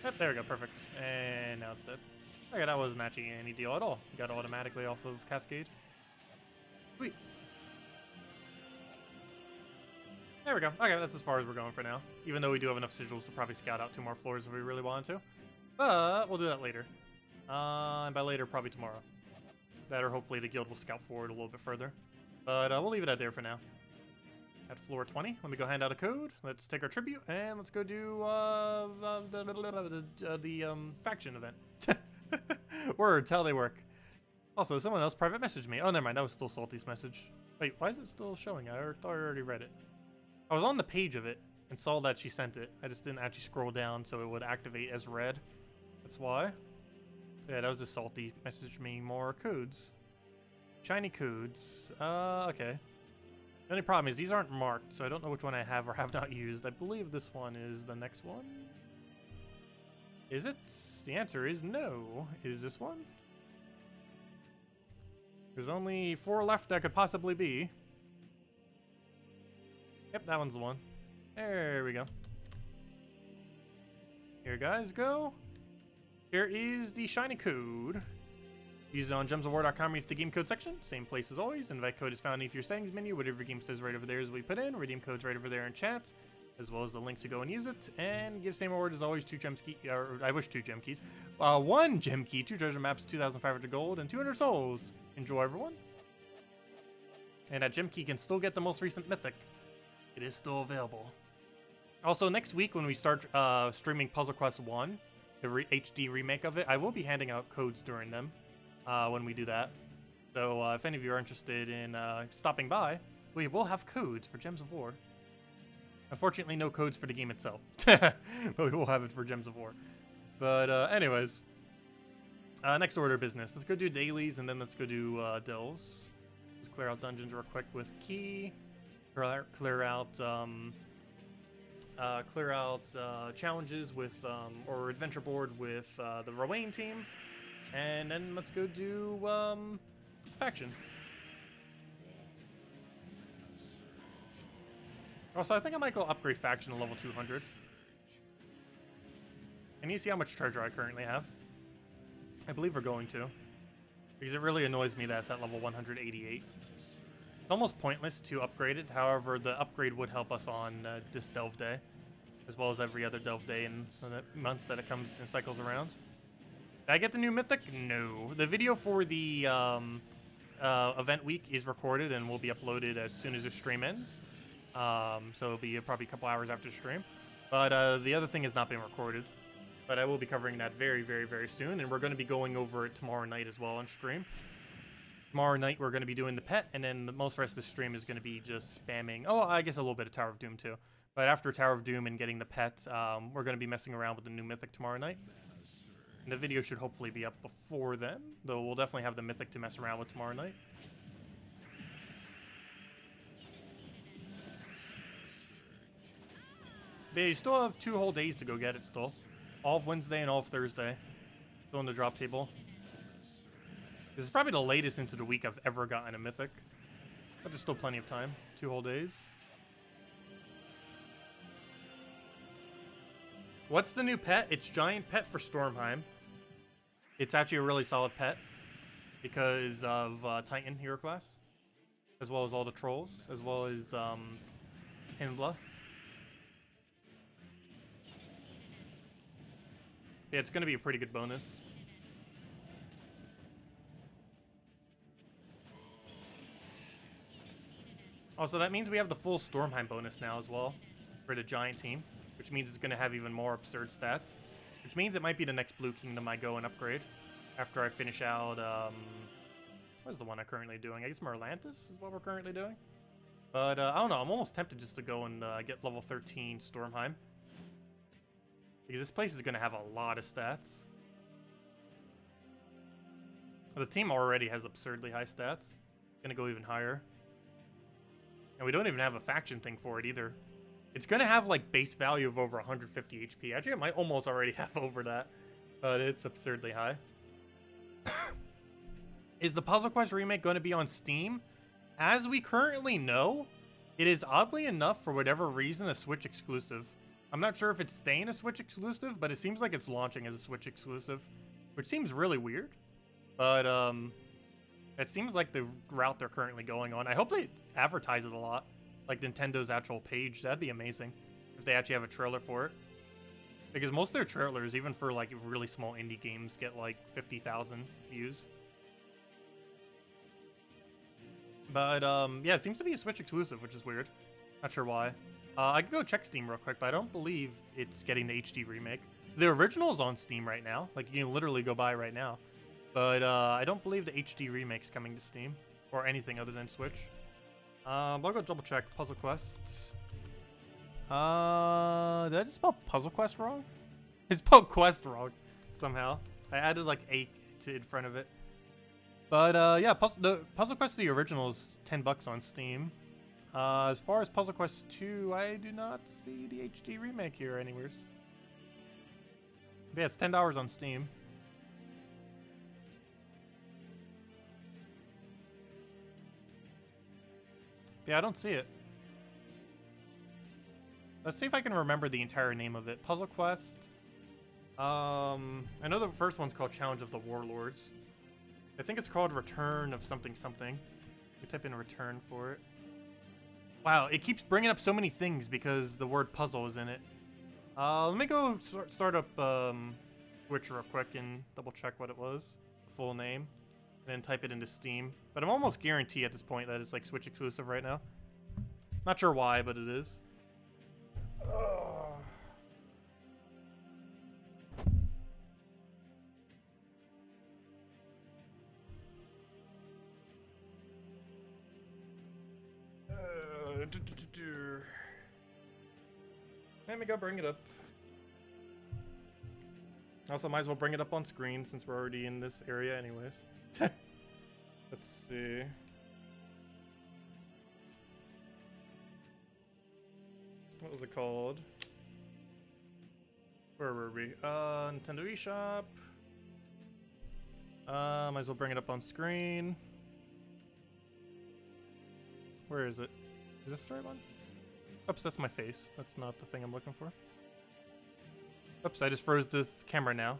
Speaker 1: Yep, there we go, perfect. And now it's dead. Okay, that wasn't actually any deal at all. Got automatically off of Cascade. Sweet. There we go. Okay, that's as far as we're going for now. Even though we do have enough sigils to probably scout out 2 more floors if we really wanted to. But we'll do that later. And by later, probably tomorrow. That or hopefully the guild will scout forward a little bit further. But we'll leave it at there for now. At floor 20, let me go hand out a code. Let's take our tribute and let's go do the faction event. Words, how they work. Also, someone else private messaged me. Oh, never mind. That was still Salty's message. Wait, why is it still showing? I thought I already read it. I was on the page of it and saw that she sent it. I just didn't actually scroll down so it would activate as read. That's why. Yeah, that was just Salty. Messaged me more codes. Shiny codes. Okay. The only problem is these aren't marked, so I don't know which one I have or have not used. I believe this one is the next one. Is it? The answer is no. Is this one? There's only 4 left that could possibly be. Yep, that one's the one. There we go. Here guys go. Here is the shiny code. Use it on gemsofwar.com, read the game code section. Same place as always. Invite code is found in your settings menu. Whatever your game says right over there is what we put in. Redeem code's right over there in chat, as well as the link to go and use it. And give same reward as always 2 gem keys. I wish 2 gem keys. 1 gem key, 2 treasure maps, 2,500 gold, and 200 souls. Enjoy, everyone. And that gem key can still get the most recent mythic. It is still available. Also, next week when we start streaming Puzzle Quest 1, the HD remake of it, I will be handing out codes during them. When we do that. So if any of you are interested in stopping by, we will have codes for Gems of War. Unfortunately, no codes for the game itself. But we will have it for Gems of War. But anyways, next order of business. Let's go do dailies and then let's go do delves. Let's clear out dungeons real quick with Key. Clear out challenges with, or adventure board with the Rowan team. And then let's go do faction. Also, I think I might go upgrade faction to level 200. I need to see how much treasure I currently have. I believe we're going to. Because it really annoys me that it's at level 188. It's almost pointless to upgrade it. However, the upgrade would help us on this Delve Day. As well as every other Delve Day in the months that it comes and cycles around. Did I get the new mythic? No. The video for the event week is recorded and will be uploaded as soon as the stream ends. So it'll be probably a couple hours after the stream. But the other thing has not been recorded. But I will be covering that very, very, very soon. And we're going to be going over it tomorrow night as well on stream. Tomorrow night we're going to be doing the pet. And then the most rest of the stream is going to be just spamming. Oh, I guess a little bit of Tower of Doom too. But after Tower of Doom and getting the pet, we're going to be messing around with the new mythic tomorrow night. And the video should hopefully be up before then. Though we'll definitely have the mythic to mess around with tomorrow night. But yeah, you still have 2 whole days to go get it still. All of Wednesday and all of Thursday. Still in the drop table. This is probably the latest into the week I've ever gotten a mythic. But there's still plenty of time. 2 whole days. What's the new pet? It's Giant Pet for Stormheim. It's actually a really solid pet. Because of Titan hero class. As well as all the trolls. As well as Hinbla. Yeah, it's going to be a pretty good bonus. Also, that means we have the full Stormheim bonus now as well for the Giant team, which means it's going to have even more absurd stats, which means it might be the next Blue Kingdom I go and upgrade after I finish out, what's the one I'm currently doing? I guess Merlantis is what we're currently doing. But, I don't know, I'm almost tempted just to go and get level 13 Stormheim. Because this place is going to have a lot of stats. The team already has absurdly high stats. Going to go even higher. And we don't even have a faction thing for it either. It's going to have like base value of over 150 HP. Actually, it might almost already have over that. But it's absurdly high. Is the Puzzle Quest remake going to be on Steam? As we currently know, it is oddly enough, for whatever reason, a Switch exclusive. I'm not sure if it's staying a Switch exclusive, but it seems like it's launching as a Switch exclusive, which seems really weird. But it seems like the route they're currently going on. I hope they advertise it a lot, like Nintendo's actual page. That'd be amazing if they actually have a trailer for it. Because most of their trailers, even for like really small indie games, get like 50,000 views. But yeah, it seems to be a Switch exclusive, which is weird. Not sure why. I could go check Steam real quick, but I don't believe it's getting the HD remake. The original is on Steam right now. Like, you can literally go buy right now. But I don't believe the HD remake's coming to Steam. Or anything other than Switch. I'll go double check. Puzzle Quest. Did I just spell Puzzle Quest wrong? I spelled Quest wrong, somehow. I added, like, a to in front of it. But, yeah, the Puzzle Quest, the original, is $10 on Steam. As far as Puzzle Quest 2, I do not see the HD remake here anywhere. But yeah, it's $10 on Steam. Yeah, I don't see it. Let's see if I can remember the entire name of it. Puzzle Quest. I know the first one's called Challenge of the Warlords. I think it's called Return of something something. We type in return for it. Wow, it keeps bringing up so many things because the word puzzle is in it. Let me go start up Twitch real quick and double check what it was. The full name. And then type it into Steam. But I'm almost guaranteed at this point that it's like Switch exclusive right now. Not sure why, but it is. Let me go bring it up. Also, might as well bring it up on screen since we're already in this area anyways. Let's see. What was it called? Where were we? Nintendo eShop. Might as well bring it up on screen. Where is it? Is this the right one? Oops, that's my face. That's not the thing I'm looking for. Oops, I just froze the camera now.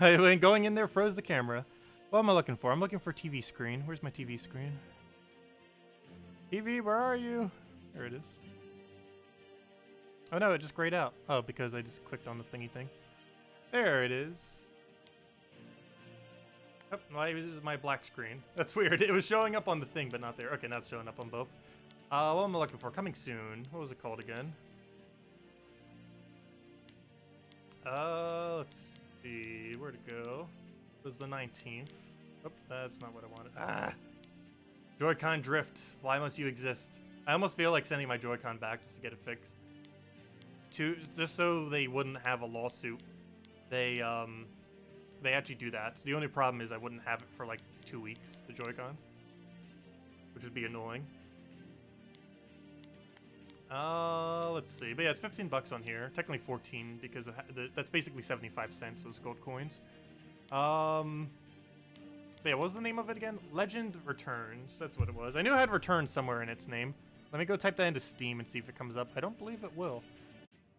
Speaker 1: I went going in there, froze the camera. What am I looking for? I'm looking for TV screen. Where's my TV screen? TV, where are you? There it is. Oh no, it just grayed out. Oh, because I just clicked on the thingy thing. There it is. Oh, why is my black screen? That's weird. It was showing up on the thing, but not there. Okay, now it's showing up on both. What am I looking for? Coming soon. What was it called again? Let's see. Where'd it go? It was the 19th. Oh, that's not what I wanted. Ah! Joy-Con drift. Why must you exist? I almost feel like sending my Joy-Con back just to get it fixed. Just so they wouldn't have a lawsuit. They actually do that. So the only problem is I wouldn't have it for like 2 weeks, the Joy-Cons. Which would be annoying. Let's see. But yeah, it's 15 bucks on here. Technically 14 because of that's basically 75 cents, those gold coins. But yeah, what was the name of it again? Legend Returns. That's what it was. I knew it had returns somewhere in its name. Let me go type that into Steam and see if it comes up. I don't believe it will.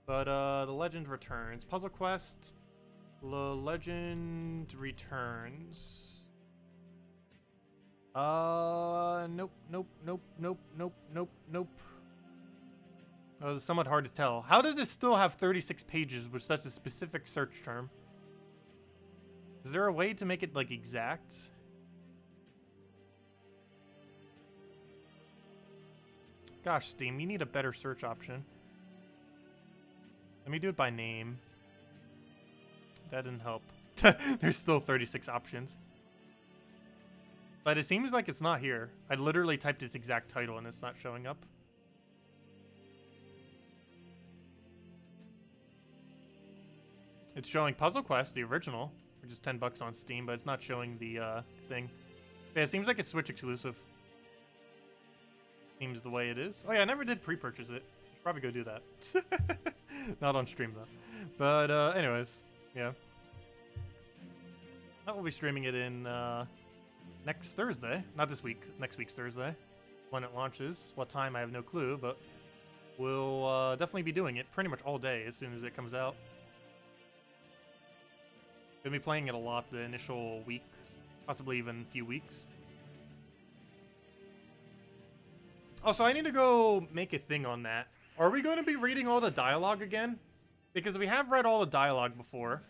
Speaker 1: But the Legend Returns. Puzzle Quest. The Legend Returns. Nope. Oh, it's somewhat hard to tell. How does this still have 36 pages with such a specific search term? Is there a way to make it, like, exact? Gosh, Steam, you need a better search option. Let me do it by name. That didn't help. There's still 36 options. But it seems like it's not here. I literally typed its exact title and it's not showing up. It's showing Puzzle Quest, the original, which is 10 bucks on Steam, but it's not showing the thing. Yeah, it seems like it's Switch exclusive. Seems the way it is. Oh yeah, I never did pre-purchase it. Should probably go do that. Not on stream though. But anyways, yeah. I will be streaming it in next Thursday. Not this week. Next week's Thursday. When it launches. What time, I have no clue, but we'll definitely be doing it pretty much all day as soon as it comes out. Gonna be playing it a lot the initial week, possibly even a few weeks. Also, I need to go make a thing on that. Are we going to be reading all the dialogue again? Because we have read all the dialogue before.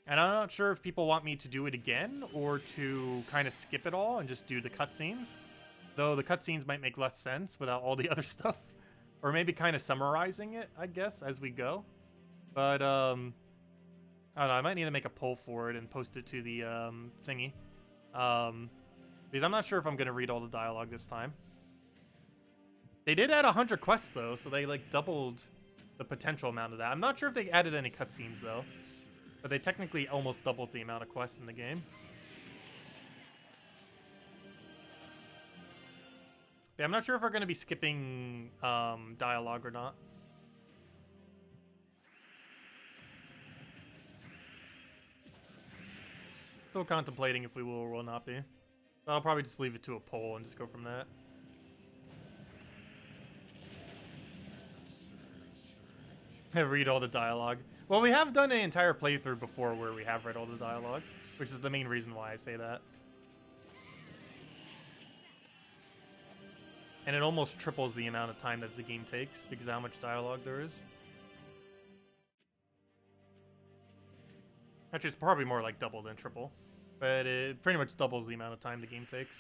Speaker 1: And I'm not sure if people want me to do it again or to kind of skip it all and just do the cutscenes. Though the cutscenes might make less sense without all the other stuff. Or maybe kind of summarizing it, I guess, as we go. But, I don't know, I might need to make a poll for it and post it to the thingy. Because I'm not sure if I'm going to read all the dialogue this time. They did add 100 quests, though, so they, like, doubled the potential amount of that. I'm not sure if they added any cutscenes, though. But they technically almost doubled the amount of quests in the game. Yeah, I'm not sure if we're going to be skipping dialogue or not. Still contemplating if we will or will not be. But I'll probably just leave it to a poll and just go from that. Read all the dialogue. Well, we have done an entire playthrough before where we have read all the dialogue, which is the main reason why I say that. And it almost triples the amount of time that the game takes because of how much dialogue there is. Actually, it's probably more like double than triple. But it pretty much doubles the amount of time the game takes.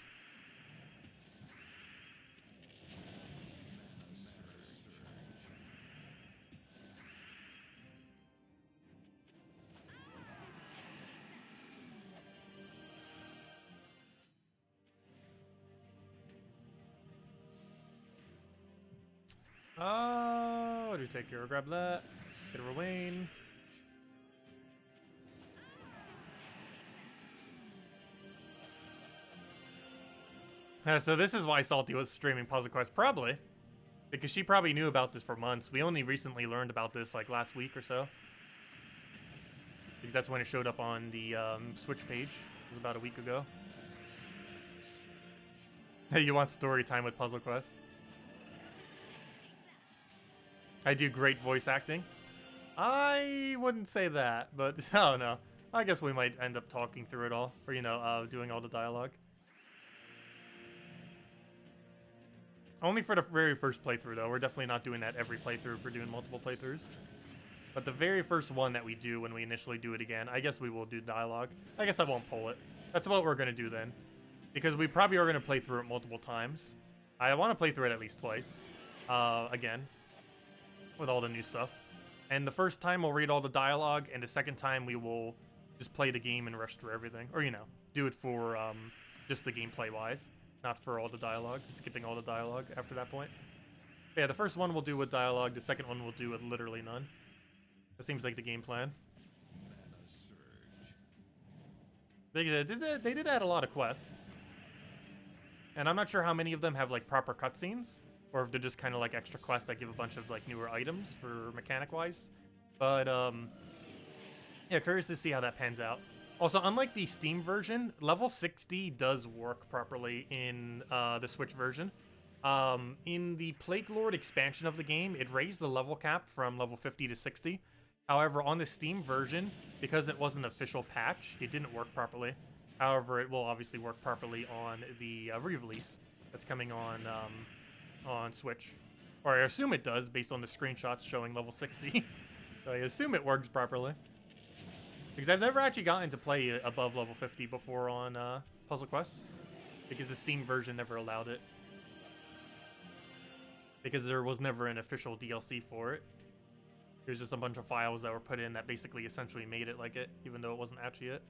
Speaker 1: What do we take here? Grab that. Get a Wayne. So this is why Salty was streaming Puzzle Quest, probably. Because she probably knew about this for months. We only recently learned about this like last week or so. Because that's when it showed up on the Switch page. It was about a week ago. Hey, you want story time with Puzzle Quest? I do great voice acting. I wouldn't say that, but I don't know. I guess we might end up talking through it all, or, you know, doing all the dialogue. Only for the very first playthrough, though. We're definitely not doing that every playthrough if we're doing multiple playthroughs. But the very first one that we do when we initially do it again, I guess we will do dialogue. I guess I won't pull it. That's what we're going to do then. Because we probably are going to play through it multiple times. I want to play through it at least twice. Again. With all the new stuff. And the first time we'll read all the dialogue, and the second time we will just play the game and rush through everything. Or, you know, do it for just the gameplay-wise. Not for all the dialogue, skipping all the dialogue after that point. But yeah, the first one we'll do with dialogue, the second one we'll do with literally none. That seems like the game plan. Because they did add a lot of quests. And I'm not sure how many of them have like proper cutscenes, or if they're just kind of like extra quests that give a bunch of like newer items for mechanic-wise. But yeah, curious to see how that pans out. Also, unlike the Steam version, level 60 does work properly in the Switch version. In the Plague Lord expansion of the game, it raised the level cap from level 50 to 60. However, on the Steam version, because it wasn't an official patch, it didn't work properly. However, it will obviously work properly on the re-release that's coming on Switch. Or I assume it does, based on the screenshots showing level 60. So I assume it works properly. Because I've never actually gotten to play above level 50 before on Puzzle Quest. Because the Steam version never allowed it. Because there was never an official DLC for it. There's just a bunch of files that were put in that basically essentially made it like it, even though it wasn't actually it.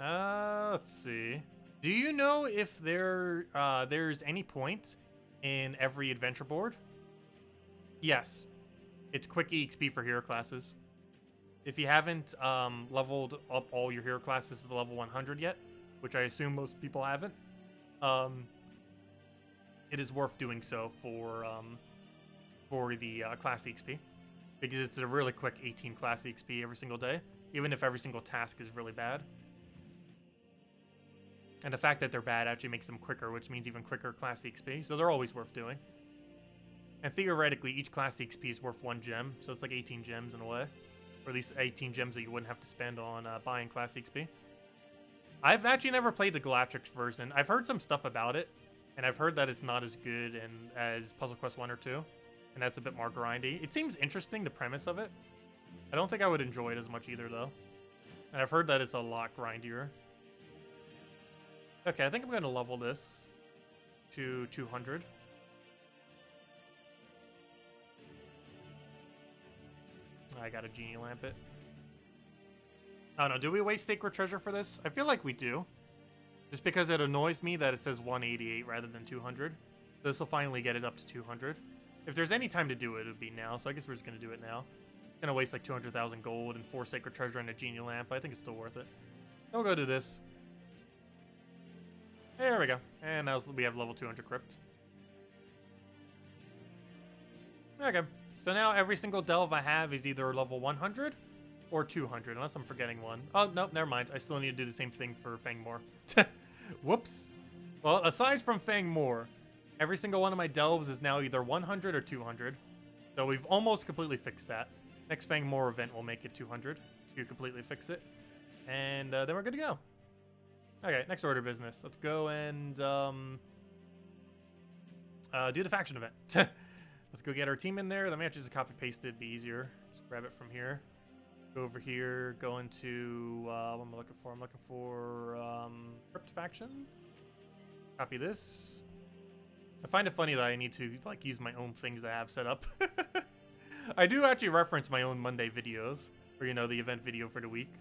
Speaker 1: Let's see. Do you know if there's any point in every adventure board? Yes. It's quick EXP for hero classes. If you haven't leveled up all your hero classes to level 100 yet, which I assume most people haven't, it is worth doing so for the class EXP, because it's a really quick 18 class EXP every single day, even if every single task is really bad. And the fact that they're bad actually makes them quicker, which means even quicker class EXP, so they're always worth doing. And theoretically, each class EXP is worth 1 gem, so it's like 18 gems in a way. Or at least 18 gems that you wouldn't have to spend on buying class EXP. I've actually never played the Galactrix version. I've heard some stuff about it, and I've heard that it's not as good as Puzzle Quest 1 or 2, and that's a bit more grindy. It seems interesting, the premise of it. I don't think I would enjoy it as much either, though. And I've heard that it's a lot grindier. Okay, I think I'm going to level this to 200. I gotta genie lamp it. I don't know, do we waste Sacred Treasure for this? I feel like we do. Just because it annoys me that it says 188 rather than 200. This will finally get it up to 200. If there's any time to do it, it would be now, so I guess we're just gonna do it now. Gonna waste like 200,000 gold and 4 Sacred Treasure and a genie lamp, but I think it's still worth it. Then we'll go do this. There we go. And now we have level 200 Crypt. Okay. So now every single delve I have is either level 100 or 200, unless I'm forgetting one. Oh, no, never mind. I still need to do the same thing for Fangmore. Whoops. Well, aside from Fangmore, every single one of my delves is now either 100 or 200. So we've almost completely fixed that. Next Fangmore event will make it 200 to completely fix it. And then we're good to go. Okay, next order of business. Let's go and do the faction event. Let's go get our team in there. Let me actually just copy paste it. It'd be easier. Just grab it from here. Go over here. Go into what am I looking for? I'm looking for Crypt faction. Copy this. I find it funny that I need to like use my own things I have set up. I do actually reference my own Monday videos, or you know, the event video for the week.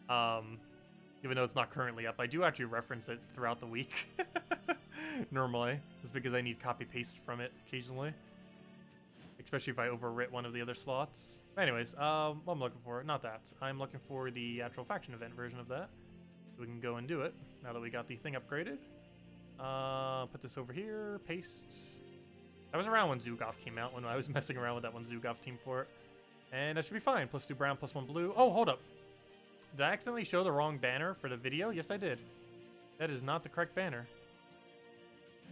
Speaker 1: Even though it's not currently up, I do actually reference it throughout the week. Normally, it's because I need copy paste from it occasionally. Especially if I overwrit one of the other slots. Anyways, what I'm looking for, not that. I'm looking for the actual faction event version of that. So we can go and do it, now that we got the thing upgraded. Put this over here, paste. I was around when Zugoff came out, when I was messing around with that one Zugoff team for it. And that should be fine, +2 brown, +1 blue. Oh, hold up. Did I accidentally show the wrong banner for the video? Yes, I did. That is not the correct banner.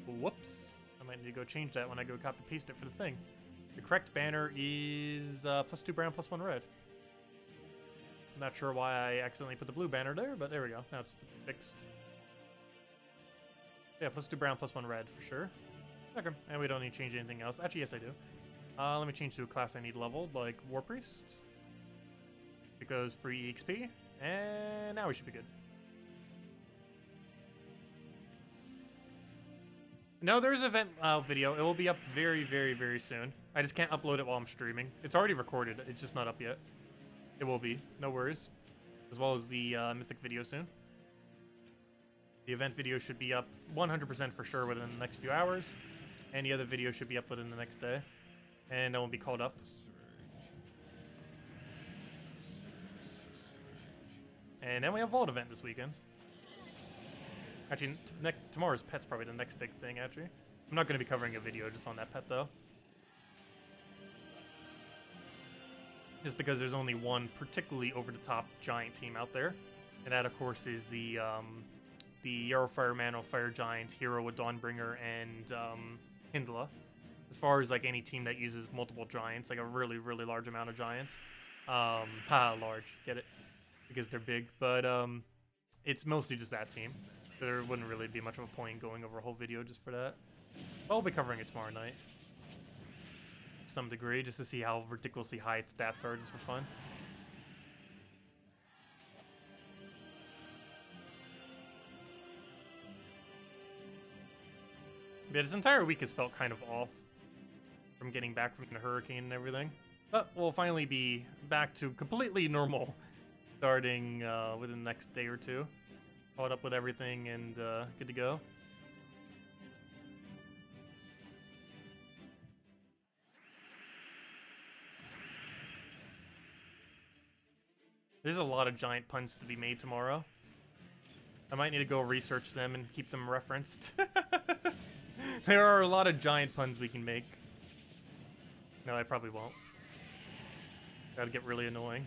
Speaker 1: Whoops. might need to go change that when I go copy paste it for the thing. The correct banner is +2 brown, +1 red. I'm not sure why I accidentally put the blue banner there, but there we go. Now it's fixed. Yeah, +2 brown, +1 red for sure. Okay, and we don't need to change anything else. Actually, yes, I do. Let me change to a class I need leveled, like War Priest. Because free EXP. And now we should be good. No, there's an event video. It will be up very, very, very soon. I just can't upload it while I'm streaming. It's already recorded. It's just not up yet. It will be. No worries. As well as the Mythic video soon. The event video should be up 100% for sure within the next few hours. Any other video should be up within the next day. And it won't be called up. And then we have Vault event this weekend. Actually, tomorrow's pet's probably the next big thing, actually. I'm not going to be covering a video just on that pet, though. Just because there's only one particularly over-the-top giant team out there. And that, of course, is the Yarrowfire Mano Fire Giant, Hero with Dawnbringer, and Hindla. As far as like any team that uses multiple giants, like a really, really large amount of giants. Large, get it? Because they're big, but it's mostly just that team. There wouldn't really be much of a point in going over a whole video just for that. I'll be covering it tomorrow night. To some degree, just to see how ridiculously high its stats are, just for fun. Yeah, this entire week has felt kind of off from getting back from the hurricane and everything. But we'll finally be back to completely normal starting within the next day or two. Caught up with everything and good to go. There's a lot of giant puns to be made tomorrow. I might need to go research them and keep them referenced. There are a lot of giant puns we can make. No, I probably won't. That'd get really annoying.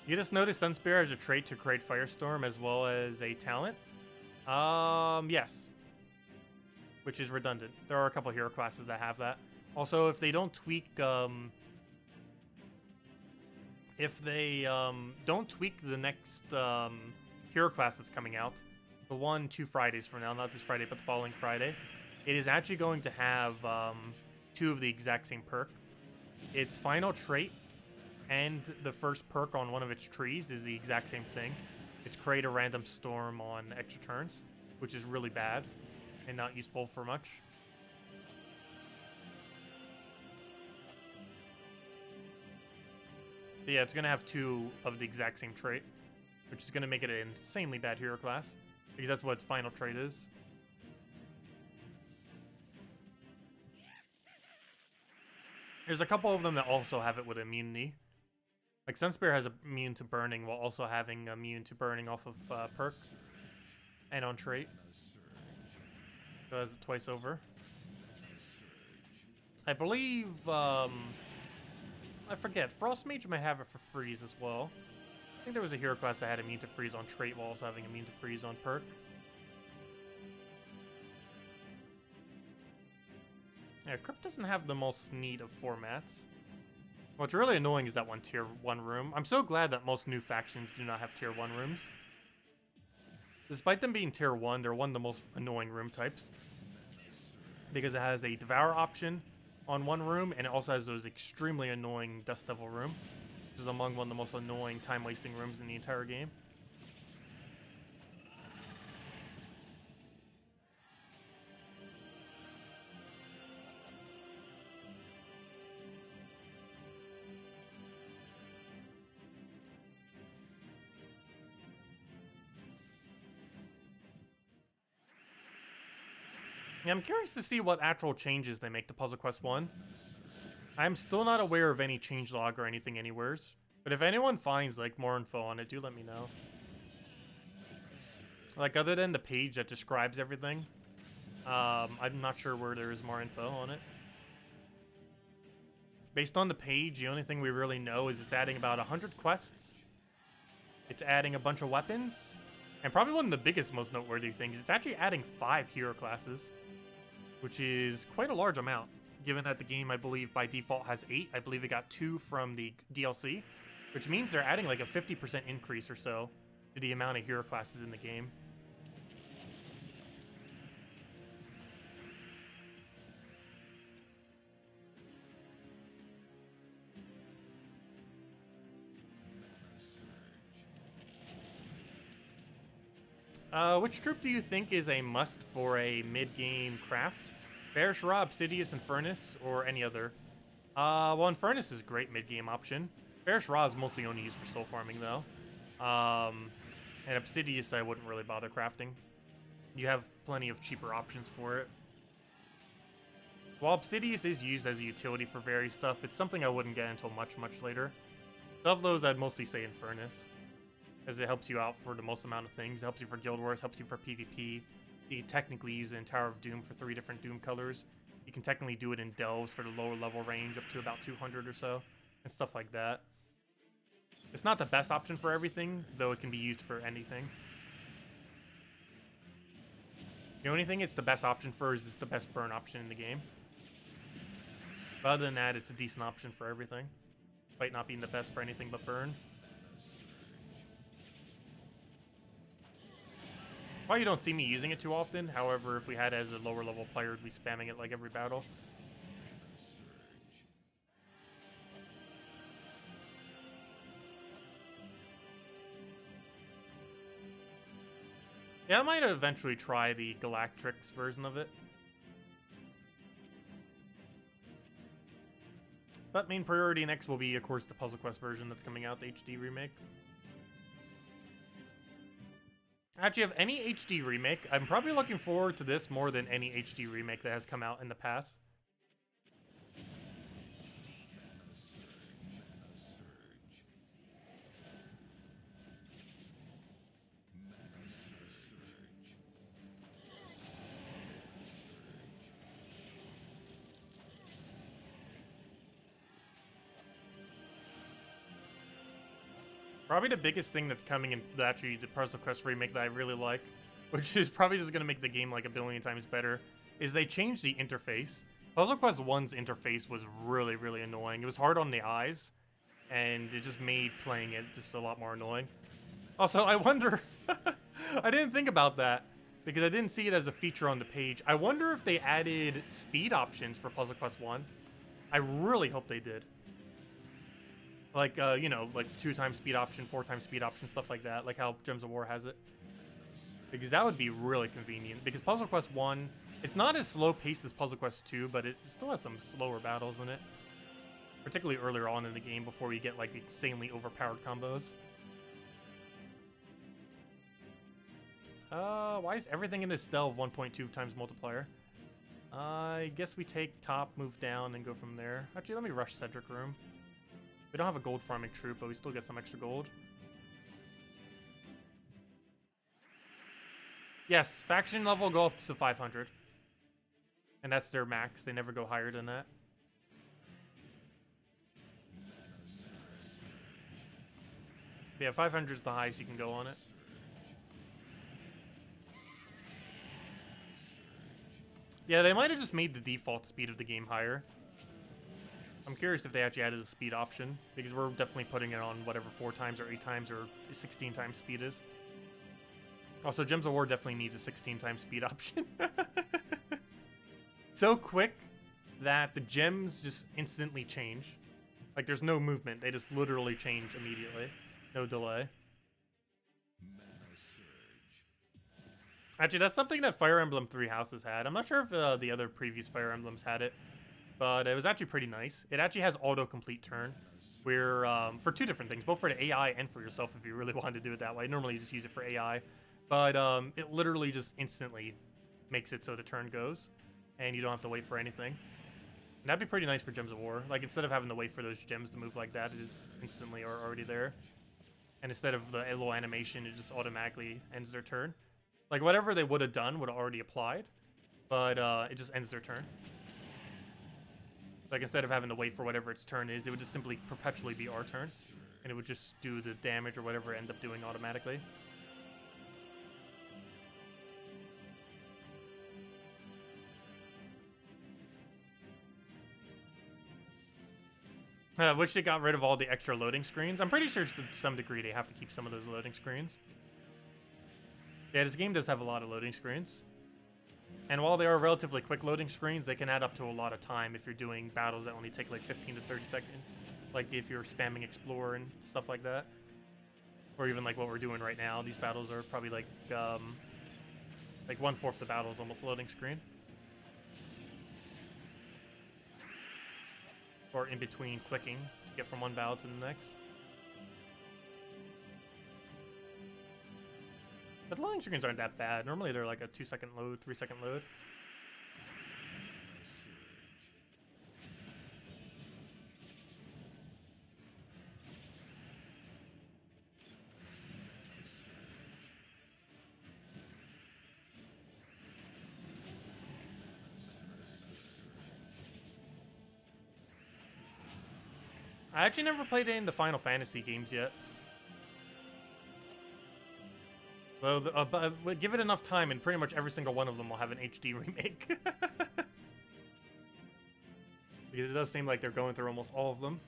Speaker 1: You just noticed Sunspear has a trait to create Firestorm as well as a talent? Yes. Which is redundant. There are a couple hero classes that have that. Also, if they don't tweak, don't tweak the next hero class that's coming out, the one 2 Fridays from now, not this Friday, but the following Friday, it is actually going to have 2 of the exact same perk. Its final trait and the first perk on one of its trees is the exact same thing. It's create a random storm on extra turns, which is really bad and not useful for much. But yeah, it's going to have 2 of the exact same trait, which is going to make it an insanely bad hero class, because that's what its final trait is. There's a couple of them that also have it with immunity. Like Sunspear has immune to burning while also having immune to burning off of perk and on trait. So it has it twice over. I believe, I forget, Frost Mage might have it for freeze as well. I think there was a hero class that had immune to freeze on trait while also having immune to freeze on perk. Yeah, Crypt doesn't have the most neat of formats. What's really annoying is that one tier 1 room. I'm so glad that most new factions do not have tier 1 rooms. Despite them being tier 1, they're one of the most annoying room types. Because it has a Devour option on one room, and it also has those extremely annoying Dust Devil room, which is among one of the most annoying time-wasting rooms in the entire game. Yeah, I'm curious to see what actual changes they make to Puzzle Quest 1. I'm still not aware of any changelog or anything anywheres, but if anyone finds like more info on it, do let me know. Like, other than the page that describes everything, I'm not sure where there is more info on it. Based on the page, the only thing we really know is it's adding about 100 quests It's adding a bunch of weapons. And probably one of the biggest, most noteworthy things, it's actually adding 5 hero classes, which is quite a large amount, given that the game, I believe, by default has 8. I believe it got 2 from the DLC, which means they're adding like a 50% increase or so to the amount of hero classes in the game. Which troop do you think is a must for a mid-game craft? Roccirouva, Obsidius, and Furnace, or any other? Well, Infernus is a great mid-game option. Roccirouva is mostly only used for soul farming, though. And Obsidius I wouldn't really bother crafting. You have plenty of cheaper options for it. While Obsidius is used as a utility for various stuff, it's something I wouldn't get until much, much later. Of those, I'd mostly say Infernus, as it helps you out for the most amount of things. It helps you for Guild Wars, helps you for PvP. You can technically use it in Tower of Doom for 3 different Doom colors. You can technically do it in Delves for the lower level range up to about 200 or so, and stuff like that. It's not the best option for everything, though it can be used for anything. The only thing it's the best option for is it's the best burn option in the game. But other than that, it's a decent option for everything, despite not being the best for anything but burn. Probably you don't see me using it too often. However, if we had it as a lower level player, we'd be spamming it like every battle. Yeah, I might eventually try the Galactrix version of it. But main priority next will be, of course, the Puzzle Quest version that's coming out, the HD remake. Actually, of any HD remake, I'm probably looking forward to this more than any HD remake that has come out in the past. Probably the biggest thing that's coming in actually the Puzzle Quest remake that I really like, which is probably just going to make the game like a billion times better, is they changed the interface. Puzzle Quest 1's interface was really, really annoying. It was hard on the eyes, and it just made playing it just a lot more annoying. Also, I wonder... I didn't think about that, because I didn't see it as a feature on the page. I wonder if they added speed options for Puzzle Quest 1. I really hope they did. Like, you know, like 2x speed option, 4x speed option, stuff like that, like how Gems of War has it. Because that would be really convenient. Because Puzzle Quest 1, it's not as slow paced as Puzzle Quest 2, but it still has some slower battles in it. Particularly earlier on in the game before you get like insanely overpowered combos. Why is everything in this delve 1.2 times multiplier? I guess we take top, move down, and go from there. Actually, let me rush Cedric Room. We don't have a gold farming troop, but we still get some extra gold. Yes, faction level go up to 500. And that's their max. They never go higher than that. But yeah, 500 is the highest you can go on it. Yeah, they might have just made the default speed of the game higher. I'm curious if they actually added a speed option, because we're definitely putting it on whatever 4x or 8x or 16x speed is. Also, Gems of War definitely needs a 16x speed option. So quick that the gems just instantly change. Like, there's no movement. They just literally change immediately. No delay. Actually, that's something that Fire Emblem Three Houses had. I'm not sure if the other previous Fire Emblems had it. But it was actually pretty nice. It actually has auto-complete turn, where, for 2 different things, both for the AI and for yourself if you really wanted to do it that way. Normally you just use it for AI, but it literally just instantly makes it so the turn goes, and you don't have to wait for anything. And that'd be pretty nice for Gems of War. Like, instead of having to wait for those gems to move like that, it just instantly are already there. And instead of the little animation, it just automatically ends their turn. Like, whatever they would have done would have already applied, but it just ends their turn. Like, instead of having to wait for whatever its turn is, it would just simply perpetually be our turn. and it would just do the damage or whatever it end up doing automatically. I wish they got rid of all the extra loading screens. I'm pretty sure to some degree they have to keep some of those loading screens. Yeah, this game does have a lot of loading screens. And while they are relatively quick loading screens, they can add up to a lot of time if you're doing battles that only take like 15 to 30 seconds. Like if you're spamming Explore and stuff like that. Or even like what we're doing right now. These battles are probably like 1/4 the battle is almost a loading screen. Or in between clicking to get from one battle to the next. But the loading screens aren't that bad. Normally they're like a 2-second load, 3-second load. I actually never played any of the Final Fantasy games yet. Well, but give it enough time and pretty much every single one of them will have an HD remake. Because it does seem like they're going through almost all of them.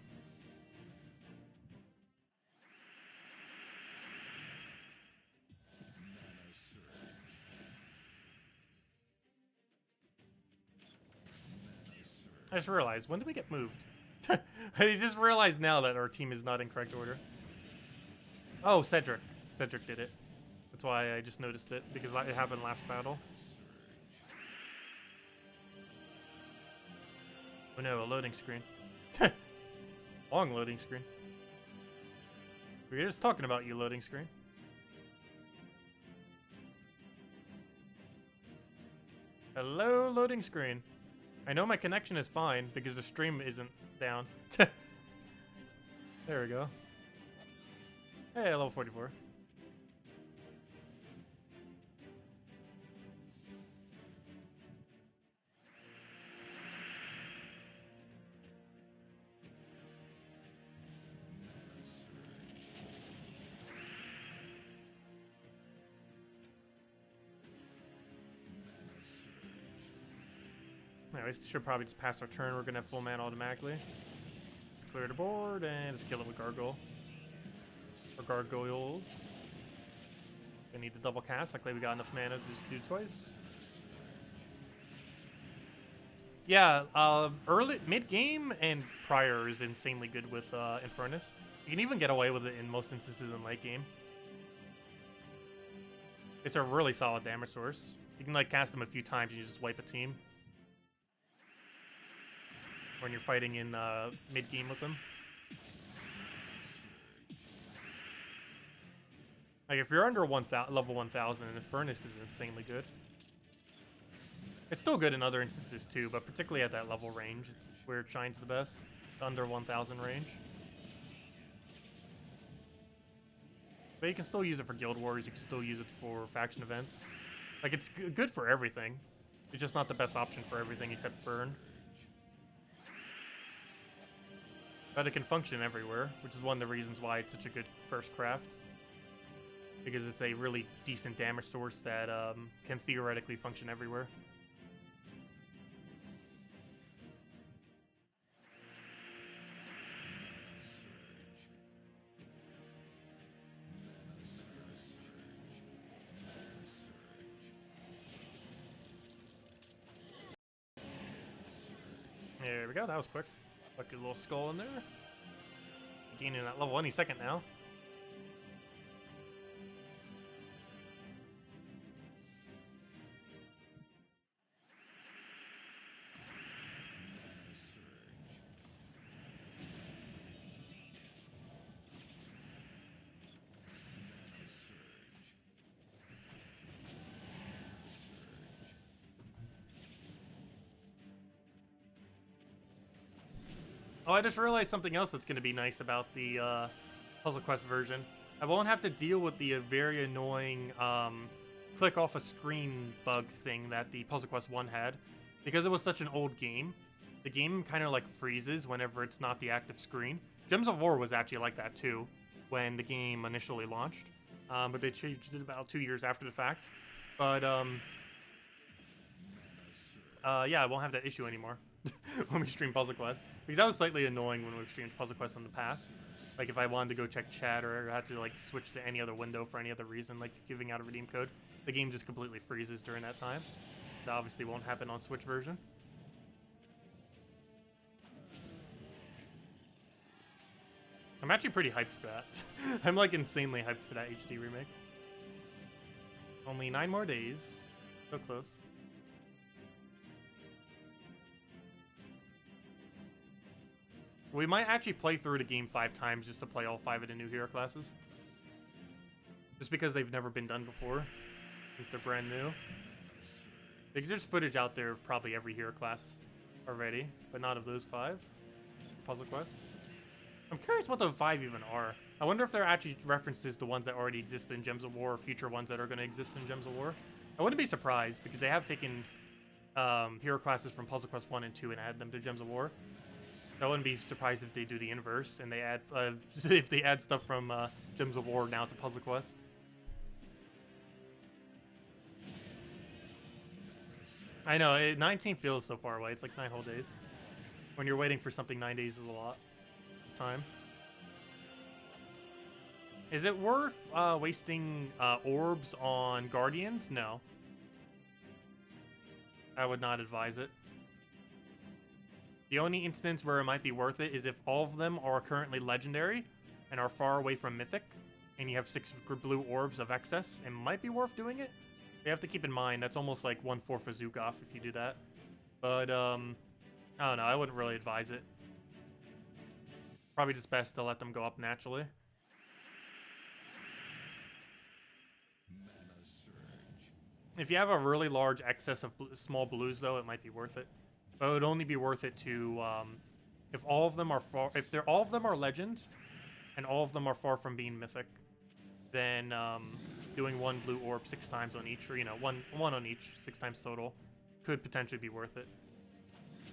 Speaker 1: I just realized, when did we get moved? I just realized now that our team is not in correct order. Oh, Cedric. Cedric did it. That's why I just noticed it, because it happened last battle. Oh no, a loading screen. Long loading screen. We were just talking about you, loading screen. Hello, loading screen. I know my connection is fine because the stream isn't down. There we go. Hey, level 44. We should probably just pass our turn. We're gonna have full mana automatically. Let's clear the board and just kill it with Gargoyle. Or Gargoyles. We need to double cast. Luckily we got enough mana to just do twice. Yeah, mid game and prior is insanely good with Infernus. You can even get away with it in most instances in late game. It's a really solid damage source. You can like cast them a few times and you just wipe a team. When you're fighting in mid-game with them. Like, if you're under level 1000, Infernus is insanely good. It's still good in other instances too, but particularly at that level range, it's where it shines the best. The under 1000 range. But you can still use it for Guild Wars, you can still use it for faction events. Like, it's good for everything. It's just not the best option for everything except burn. But it can function everywhere, which is one of the reasons why it's such a good first craft. Because it's a really decent damage source that can theoretically function everywhere. There we go, that was quick. Lucky little skull in there. Gaining that level any second now. Oh, I just realized something else that's going to be nice about the Puzzle Quest version. I won't have to deal with the very annoying click off a screen bug thing that the Puzzle Quest 1 had. Because it was such an old game, the game kind of like freezes whenever it's not the active screen, Gems of War was actually like that too when the game initially launched, but they changed it about 2 years after the fact. But yeah, I won't have that issue anymore when we stream Puzzle Quest, because that was slightly annoying when we've streamed Puzzle Quest in the past. Like if I wanted to go check chat or had to like switch to any other window for any other reason, like giving out a redeem code, the game just completely freezes during that time. That obviously won't happen on Switch version. I'm actually pretty hyped for that. I'm like insanely hyped for that HD remake. Only 9 more days. So close. We might actually play through the game 5 times just to play all 5 of the new hero classes. Just because they've never been done before. If they're brand new. Because there's footage out there of probably every hero class already, but not of those 5. Puzzle Quest. I'm curious what the 5 even are. I wonder if they're actually references to ones that already exist in Gems of War or future ones that are going to exist in Gems of War. I wouldn't be surprised because they have taken hero classes from Puzzle Quest 1 and 2 and added them to Gems of War. So I wouldn't be surprised if they do the inverse and they add if they add stuff from Gems of War now to Puzzle Quest. I know, 19 feels so far away. It's like 9 whole days. When you're waiting for something, 9 days is a lot of time. Is it worth wasting orbs on Guardians? No. I would not advise it. The only instance where it might be worth it is if all of them are currently legendary and are far away from Mythic, and you have 6 blue orbs of excess, it might be worth doing it. You have to keep in mind, that's almost like 1/4 of Zukoff if you do that. But, I don't know, I wouldn't really advise it. Probably just best to let them go up naturally. If you have a really large excess of small blues, though, it might be worth it. But it would only be worth it to, if all of them are all of them are legends, and all of them are far from being mythic, then doing 1 blue orb 6 times on each, or one on each 6 times total, could potentially be worth it.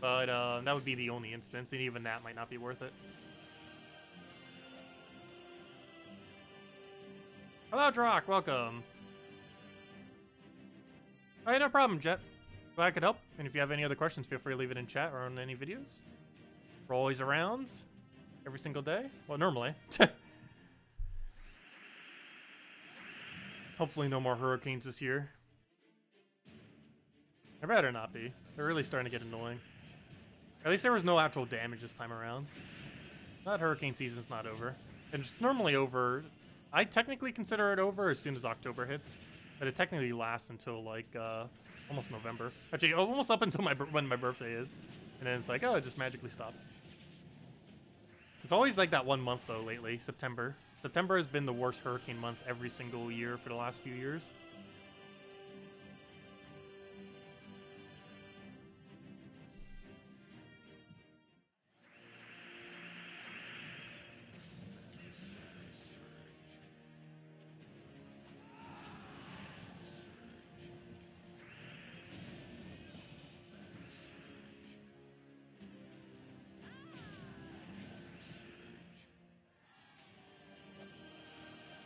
Speaker 1: But that would be the only instance, and even that might not be worth it. Hello, Drock, welcome. Alright, no problem, Jet. Glad I could help. And if you have any other questions, feel free to leave it in chat or on any videos. We're always around every single day. Well, normally. Hopefully no more hurricanes this year. There better not be. They're really starting to get annoying. At least there was no actual damage this time around. That hurricane season's not over. It's normally over. I technically consider it over as soon as October hits. But it technically lasts until, like, almost November. Actually, almost up until when my birthday is. And then it's like, oh, it just magically stops. It's always like that 1 month, though, lately. September. September has been the worst hurricane month every single year for the last few years.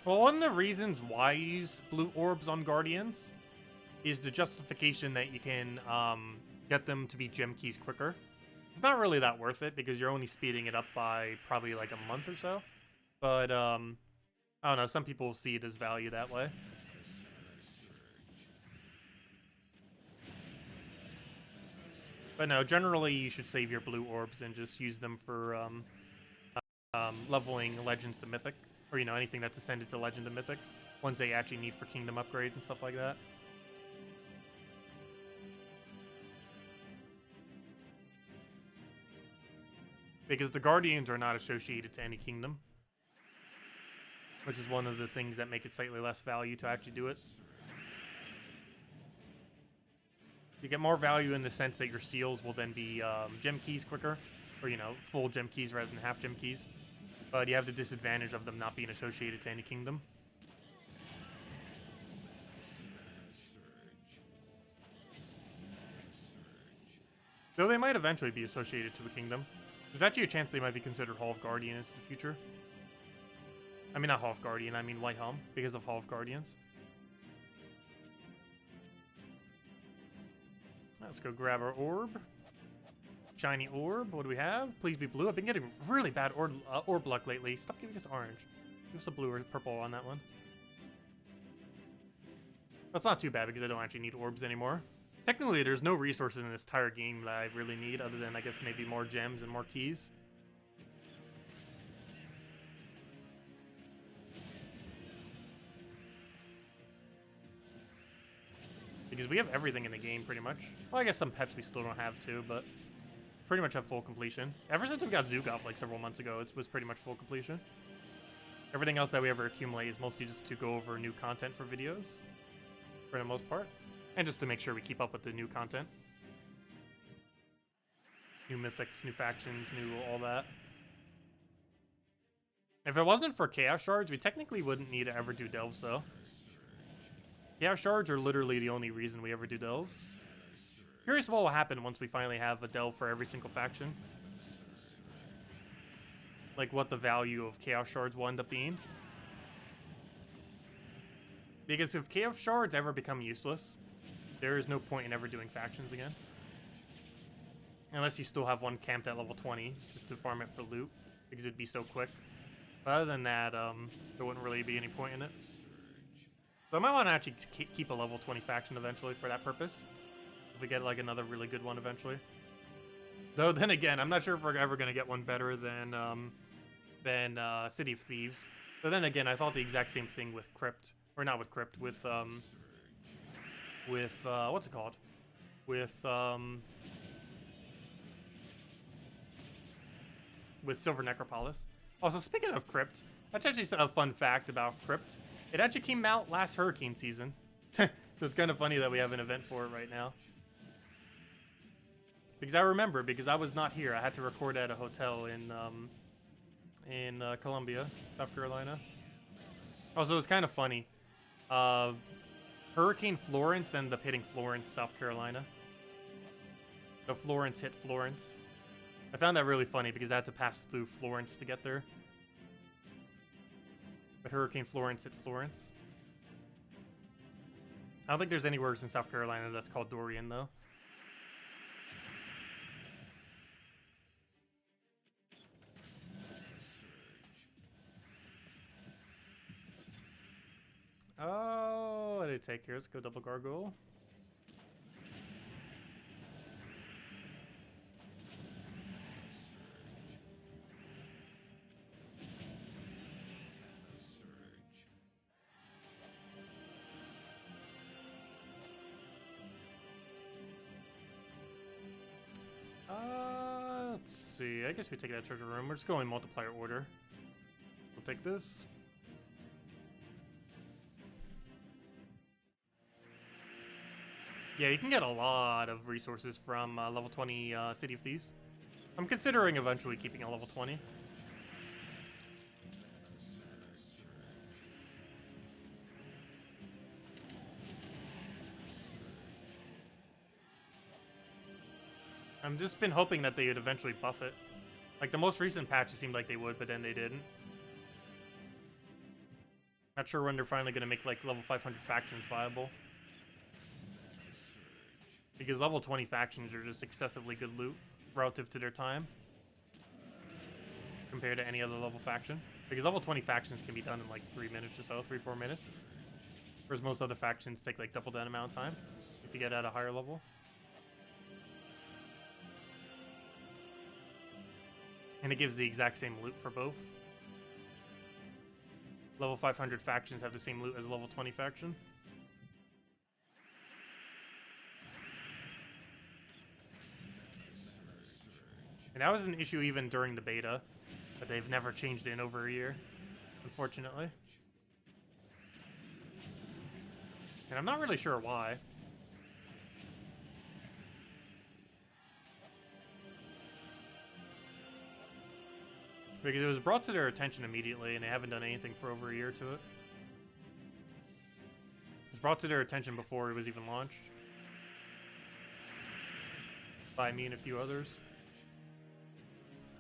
Speaker 1: Well, one of the reasons why I use blue orbs on Guardians is the justification that you can get them to be gem keys quicker. It's not really that worth it because you're only speeding it up by probably like a month or so. But, I don't know, some people see it as value that way. But no, generally you should save your blue orbs and just use them for leveling Legends to Mythic. Or, anything that's ascended to Legend to Mythic. Ones they actually need for Kingdom upgrades and stuff like that. Because the Guardians are not associated to any Kingdom. Which is one of the things that make it slightly less value to actually do it. You get more value in the sense that your seals will then be gem keys quicker. Or, full gem keys rather than half gem keys. But you have the disadvantage of them not being associated to any kingdom. Though they might eventually be associated to a kingdom. There's actually a chance they might be considered Hall of Guardians in the future. I mean, not Hall of Guardian, I mean White Helm, because of Hall of Guardians. Let's go grab our orb. Shiny orb, what do we have? Please be blue. I've been getting really bad orb luck lately. Stop giving us orange. Give us a blue or purple on that one. That's not too bad because I don't actually need orbs anymore. Technically, there's no resources in this entire game that I really need other than, I guess, maybe more gems and more keys. Because we have everything in the game, pretty much. Well, I guess some pets we still don't have, too, but pretty much have full completion. Ever since we got Zugov, like, several months ago, it was pretty much full completion. Everything else that we ever accumulate is mostly just to go over new content for videos, for the most part. And just to make sure we keep up with the new content. New mythics, new factions, new all that. If it wasn't for Chaos Shards, we technically wouldn't need to ever do Delves, though. Chaos Shards are literally the only reason we ever do Delves. Curious what will happen once we finally have a Delve for every single faction. Like, what the value of Chaos Shards will end up being. Because if Chaos Shards ever become useless, there is no point in ever doing factions again. Unless you still have one camped at level 20, just to farm it for loot, because it'd be so quick. But other than that, there wouldn't really be any point in it. So I might want to actually keep a level 20 faction eventually for that purpose. If we get, like, another really good one eventually. Though, then again, I'm not sure if we're ever going to get one better than City of Thieves. But then again, I thought the exact same thing with Crypt. Or not with Crypt, with what's it called? With Silver Necropolis. Also, speaking of Crypt, that's actually a fun fact about Crypt. It actually came out last hurricane season. So it's kind of funny that we have an event for it right now. Because I remember, because I was not here. I had to record at a hotel in Columbia, South Carolina. Also, it was kind of funny. Hurricane Florence ended up hitting Florence, South Carolina. So Florence hit Florence. I found that really funny because I had to pass through Florence to get there. But Hurricane Florence hit Florence. I don't think there's anywhere in South Carolina that's called Dorian, though. Oh, what did it take here? Let's go double gargoyle. Let's see. I guess we take that treasure room. We're just going multiplier order. We'll take this. Yeah, you can get a lot of resources from level 20 City of Thieves. I'm considering eventually keeping a level 20. I've just been hoping that they would eventually buff it. Like, the most recent patch, it seemed like they would, but then they didn't. Not sure when they're finally going to make, like, level 500 factions viable. Because level 20 factions are just excessively good loot relative to their time compared to any other level faction. Because level 20 factions can be done in like 3 minutes or so, 3-4 minutes. Whereas most other factions take like double that amount of time if you get at a higher level. And it gives the exact same loot for both. Level 500 factions have the same loot as a level 20 faction. And that was an issue even during the beta, but they've never changed it in over a year, unfortunately. And I'm not really sure why. Because it was brought to their attention immediately, and they haven't done anything for over a year to it. It was brought to their attention before it was even launched. By me and a few others.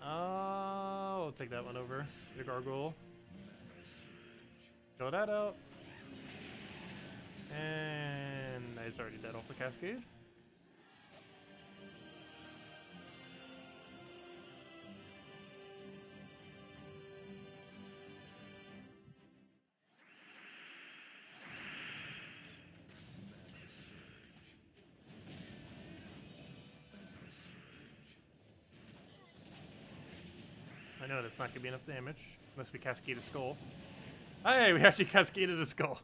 Speaker 1: We'll take that one over. The gargoyle. Throw that out. And it's already dead off the cascade. I know that's not going to be enough damage, unless we cascade a skull. Hey, we actually cascaded a skull.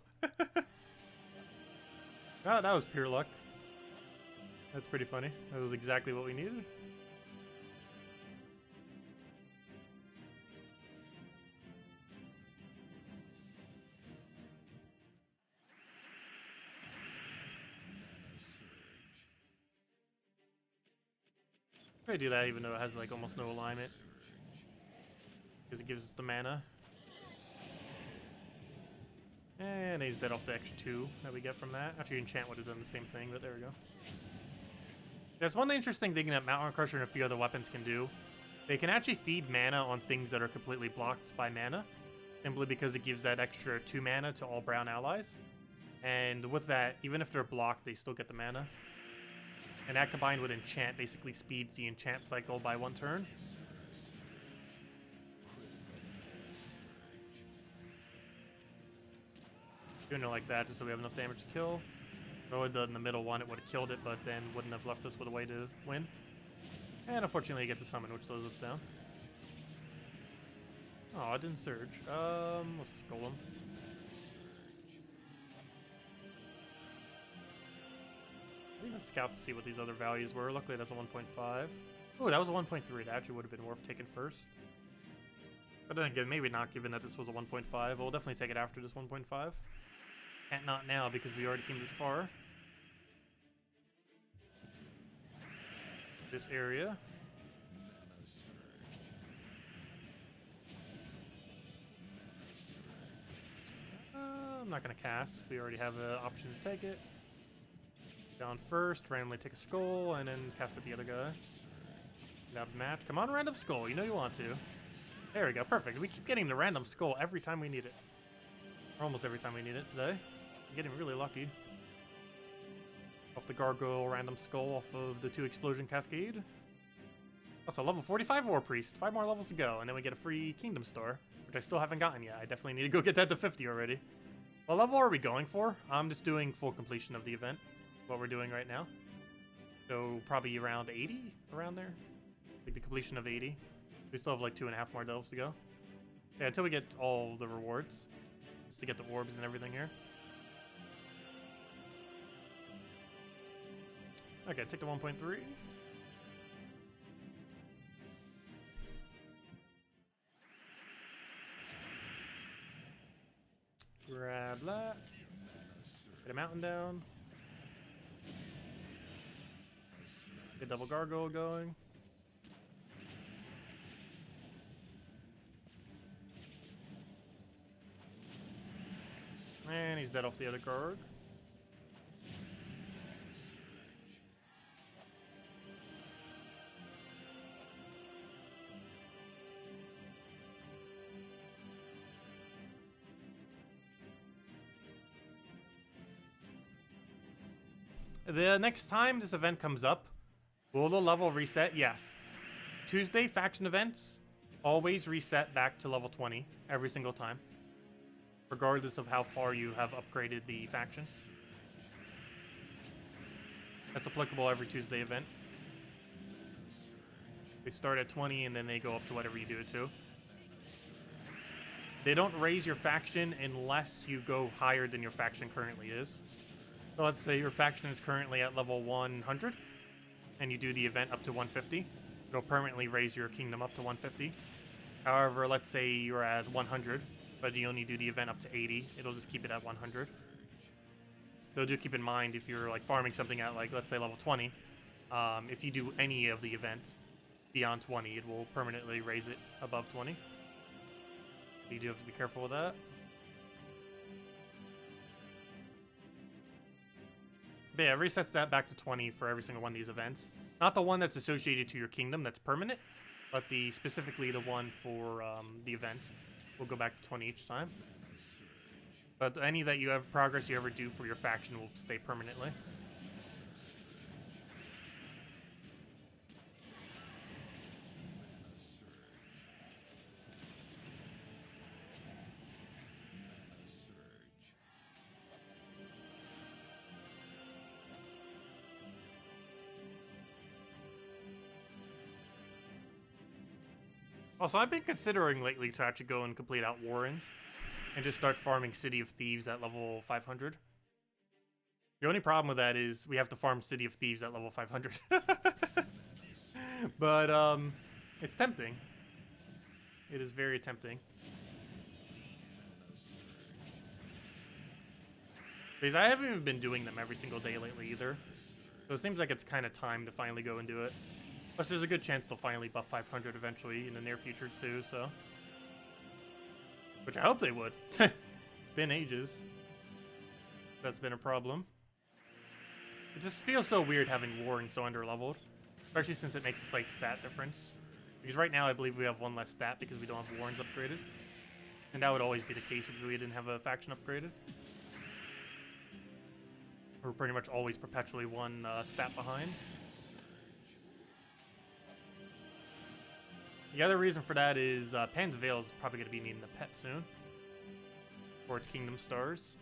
Speaker 1: Oh, that was pure luck. That's pretty funny. That was exactly what we needed. I do that even though it has like almost no alignment. Because it gives us the mana. And he's dead off the extra 2 that we get from that. Actually, Enchant would have done the same thing, but there we go. There's one interesting thing that Mountain Crusher and a few other weapons can do. They can actually feed mana on things that are completely blocked by mana, simply because it gives that extra 2 mana to all brown allies. And with that, even if they're blocked, they still get the mana. And that combined with Enchant basically speeds the Enchant cycle by 1 turn. Doing it like that just so we have enough damage to kill. Throw it in the middle one, it would have killed it, but then wouldn't have left us with a way to win. And unfortunately, he gets a summon, which slows us down. Oh, it didn't surge. Let's golem. I didn't even scout to see what these other values were. Luckily, that's a 1.5. Oh, that was a 1.3. That actually would have been worth taking first. But then again, maybe not, given that this was a 1.5. We'll definitely take it after this 1.5. Can't not now because we already came this far. This area. I'm not going to cast. We already have an option to take it. Down first, randomly take a skull, and then cast at the other guy. That match. Come on, random skull. You know you want to. There we go. Perfect. We keep getting the random skull every time we need it. Or almost every time we need it today. I'm getting really lucky. Off the gargoyle random skull off of the 2 explosion cascade. Also, level 45 War Priest. 5 more levels to go, and then we get a free Kingdom Star, which I still haven't gotten yet. I definitely need to go get that to 50 already. What level are we going for? I'm just doing full completion of the event. What we're doing right now. So probably around 80, around there. Like the completion of 80. We still have like 2.5 more delves to go. Yeah, until we get all the rewards. Just to get the orbs and everything here. Okay, take the 1.3. Grab that. Get a mountain down. Get double gargoyle going. And he's dead off the other guard. The next time this event comes up, will the level reset? Yes. Tuesday faction events always reset back to level 20 every single time, regardless of how far you have upgraded the faction. That's applicable every Tuesday event. They start at 20 and then they go up to whatever you do it to. They don't raise your faction unless you go higher than your faction currently is. So let's say your faction is currently at level 100 and you do the event up to 150. It'll permanently raise your kingdom up to 150. However, let's say you're at 100, but you only do the event up to 80. It'll just keep it at 100. Though do keep in mind if you're like farming something at like, let's say level 20, if you do any of the events beyond 20, it will permanently raise it above 20. So you do have to be careful with that. But yeah, it resets that back to 20 for every single one of these events. Not the one that's associated to your kingdom that's permanent, but specifically the one for the event will go back to 20 each time. But any that you have progress you ever do for your faction will stay permanently. Also, I've been considering lately to actually go and complete out Warrens and just start farming City of Thieves at level 500. The only problem with that is we have to farm City of Thieves at level 500. But, it's tempting. It is very tempting. Because I haven't even been doing them every single day lately either. So it seems like it's kind of time to finally go and do it. Plus, there's a good chance they'll finally buff 500 eventually in the near future too, so... Which I hope they would. It's been ages. That's been a problem. It just feels so weird having Warren so under-leveled. Especially since it makes a slight stat difference. Because right now I believe we have one less stat because we don't have Warrens upgraded. And that would always be the case if we didn't have a faction upgraded. We're pretty much always perpetually one stat behind. The other reason for that is Pan's Veil is probably going to be needing a pet soon. For its Kingdom Stars.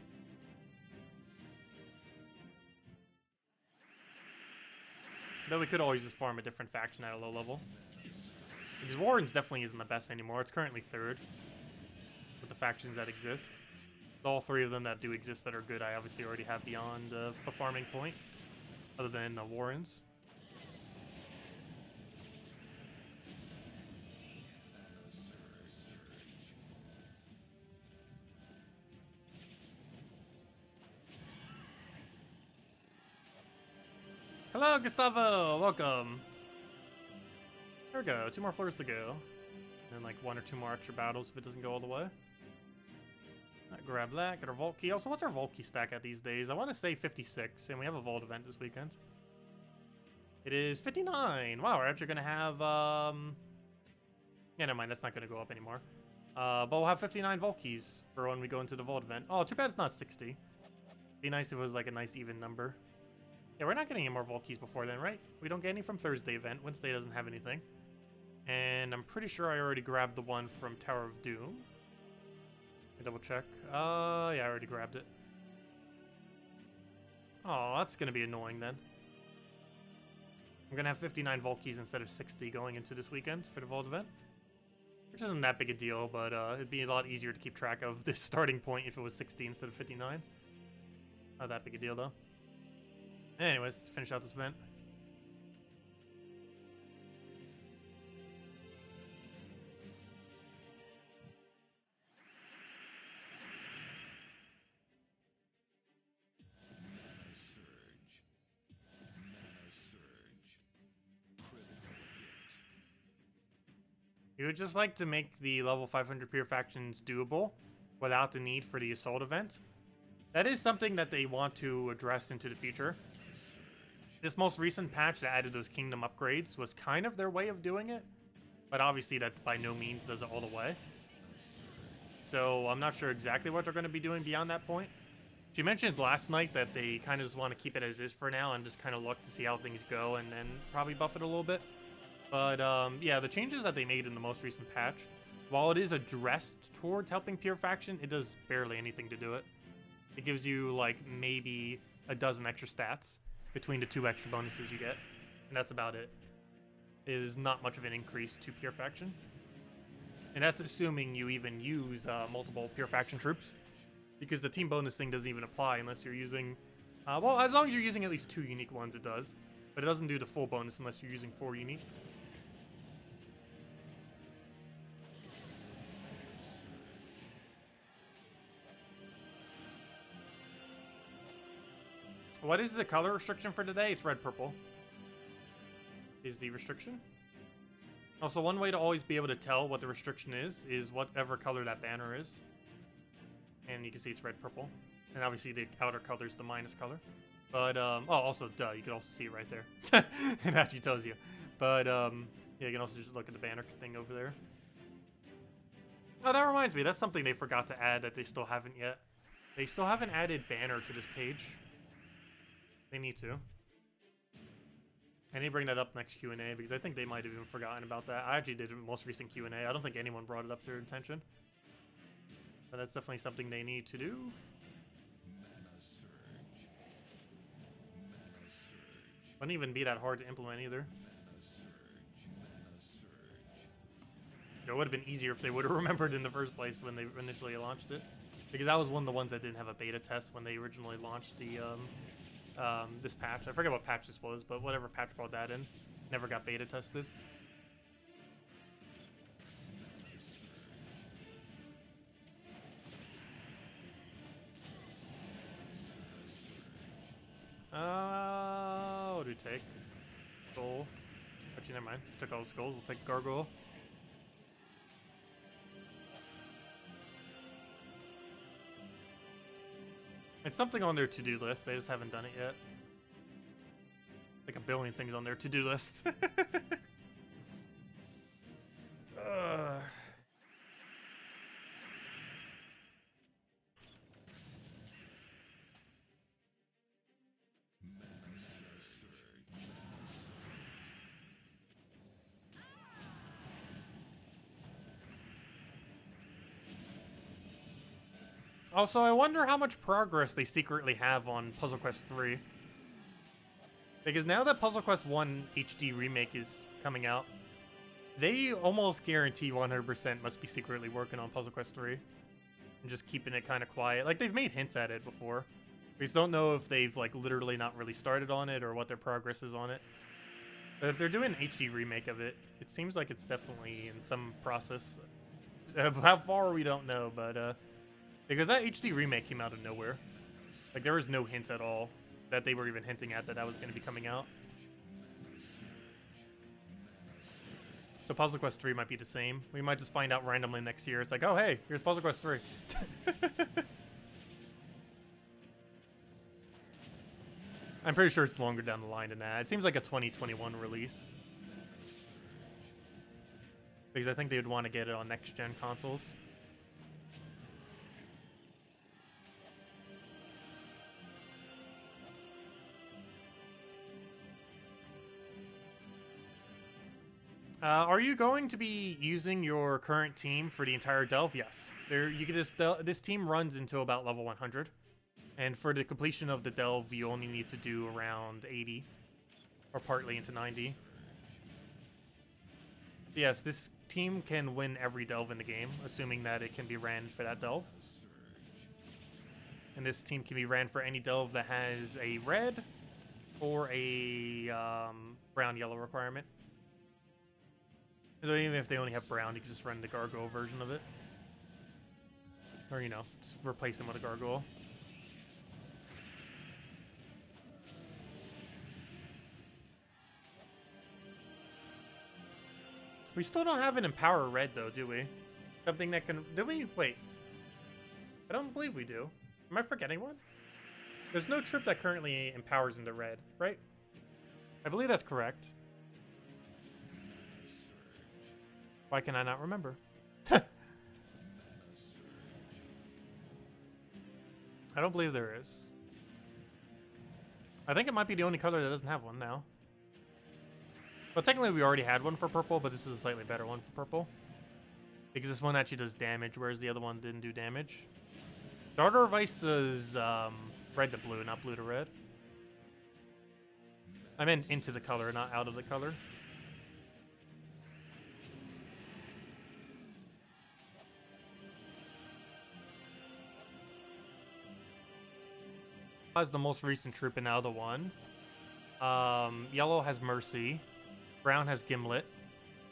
Speaker 1: Though we could always just farm a different faction at a low level. Because Warren's definitely isn't the best anymore. It's currently third with the factions that exist. All three of them that do exist that are good, I obviously already have beyond a farming point. Other than Warren's. Hello, Gustavo! Welcome! There we go, 2 more floors to go. And like 1 or 2 more extra battles if it doesn't go all the way. Grab that, get our Vault Key. Also, what's our Vault Key stack at these days? I want to say 56, and we have a Vault event this weekend. It is 59! Wow, we're actually going to have, yeah, never mind, that's not going to go up anymore. But we'll have 59 Vault Keys for when we go into the Vault event. Oh, too bad it's not 60. Be nice if it was like a nice even number. Yeah, we're not getting any more Vault Keys before then, right? We don't get any from Thursday event. Wednesday doesn't have anything. And I'm pretty sure I already grabbed the one from Tower of Doom. Let me double check. Yeah, I already grabbed it. Oh, that's going to be annoying then. I'm going to have 59 Vault Keys instead of 60 going into this weekend for the Vault event. Which isn't that big a deal, but it'd be a lot easier to keep track of this starting point if it was 60 instead of 59. Not that big a deal, though. Anyways, let's finish out this event. You would just like to make the level 500 pure factions doable without the need for the assault event. That is something that they want to address into the future. This most recent patch that added those kingdom upgrades was kind of their way of doing it, but obviously that by no means does it all the way. So I'm not sure exactly what they're going to be doing beyond that point. She mentioned last night that they kind of just want to keep it as is for now and just kind of look to see how things go and then probably buff it a little bit. But yeah, the changes that they made in the most recent patch, while it is addressed towards helping pure faction, it does barely anything to do it. It gives you like maybe a dozen extra stats between the 2 extra bonuses you get, and that's about it. It is not much of an increase to pure faction. And that's assuming you even use multiple pure faction troops, because the team bonus thing doesn't even apply unless you're using, well, as long as you're using at least 2 unique ones, it does. But it doesn't do the full bonus unless you're using 4 unique. What is the color restriction for today? It's red-purple. Is the restriction. Also, one way to always be able to tell what the restriction is whatever color that banner is. And you can see it's red-purple. And obviously the outer color is the minus color. But, oh, also, duh, you can also see it right there. It actually tells you. But, Yeah, you can also just look at the banner thing over there. Oh, that reminds me. That's something they forgot to add that they still haven't yet. They still haven't added banner to this page. They need to. I need to bring that up next Q&A because I think they might have even forgotten about that. I actually did a most recent Q&A. I don't think anyone brought it up to their attention. But that's definitely something they need to do. Wouldn't even be that hard to implement either. It would have been easier if they would have remembered in the first place when they initially launched it. Because that was one of the ones that didn't have a beta test when they originally launched the this patch. I forget what patch this was, but whatever patch brought that in. Never got beta tested. What do we take? Skull. Actually, never mind. Took all the skulls. We'll take Gargoyle. It's something on their to-do list. They just haven't done it yet. Like a billion things on their to-do list. Also, I wonder how much progress they secretly have on Puzzle Quest 3. Because now that Puzzle Quest 1 HD Remake is coming out, they almost guarantee 100% must be secretly working on Puzzle Quest 3. And just keeping it kind of quiet. Like, they've made hints at it before. We just don't know if they've, like, literally not really started on it or what their progress is on it. But if they're doing an HD Remake of it, it seems like it's definitely in some process. How far, we don't know, but, because that HD remake came out of nowhere. Like, there was no hints at all that they were even hinting at that was going to be coming out. So Puzzle Quest 3 might be the same. We might just find out randomly next year. It's like, oh, hey, here's Puzzle Quest 3. I'm pretty sure it's longer down the line than that. It seems like a 2021 release. Because I think they would want to get it on next-gen consoles. Are you going to be using your current team for the entire delve? Yes. You can just this team runs until about level 100, and for the completion of the delve, you only need to do around 80, or partly into 90. Yes, this team can win every delve in the game, assuming that it can be ran for that delve. And this team can be ran for any delve that has a red or a brown-yellow requirement. So even if they only have brown, you can just run the gargoyle version of it. Or, you know, just replace them with a gargoyle. We still don't have an Empower Red, though, do we? Something that can... Do we? Wait. I don't believe we do. Am I forgetting one? There's no trip that currently empowers into red, right? I believe that's correct. Why can I not remember? I don't believe there is. I think it might be the only color that doesn't have one now. But technically we already had one for purple, but this is a slightly better one for purple. Because this one actually does damage, whereas the other one didn't do damage. Darter of Ice does red to blue, not blue to red. I meant into the color, not out of the color. Has the most recent troop and now the one. Yellow has Mercy. Brown has Gimlet.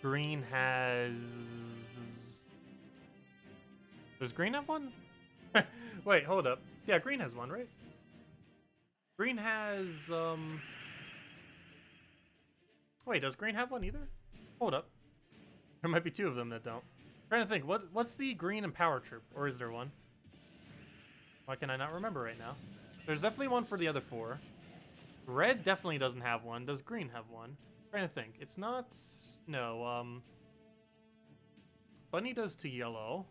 Speaker 1: Green has... Does green have one? Wait, hold up. Yeah, green has one, right? Green has... Wait, does green have one either? Hold up. There might be two of them that don't. I'm trying to think, what's the green and power troop? Or is there one? Why can I not remember right now? There's definitely one for the other four. Red definitely doesn't have one. Does green have one? I'm trying to think. It's not... No, Bunny does to yellow.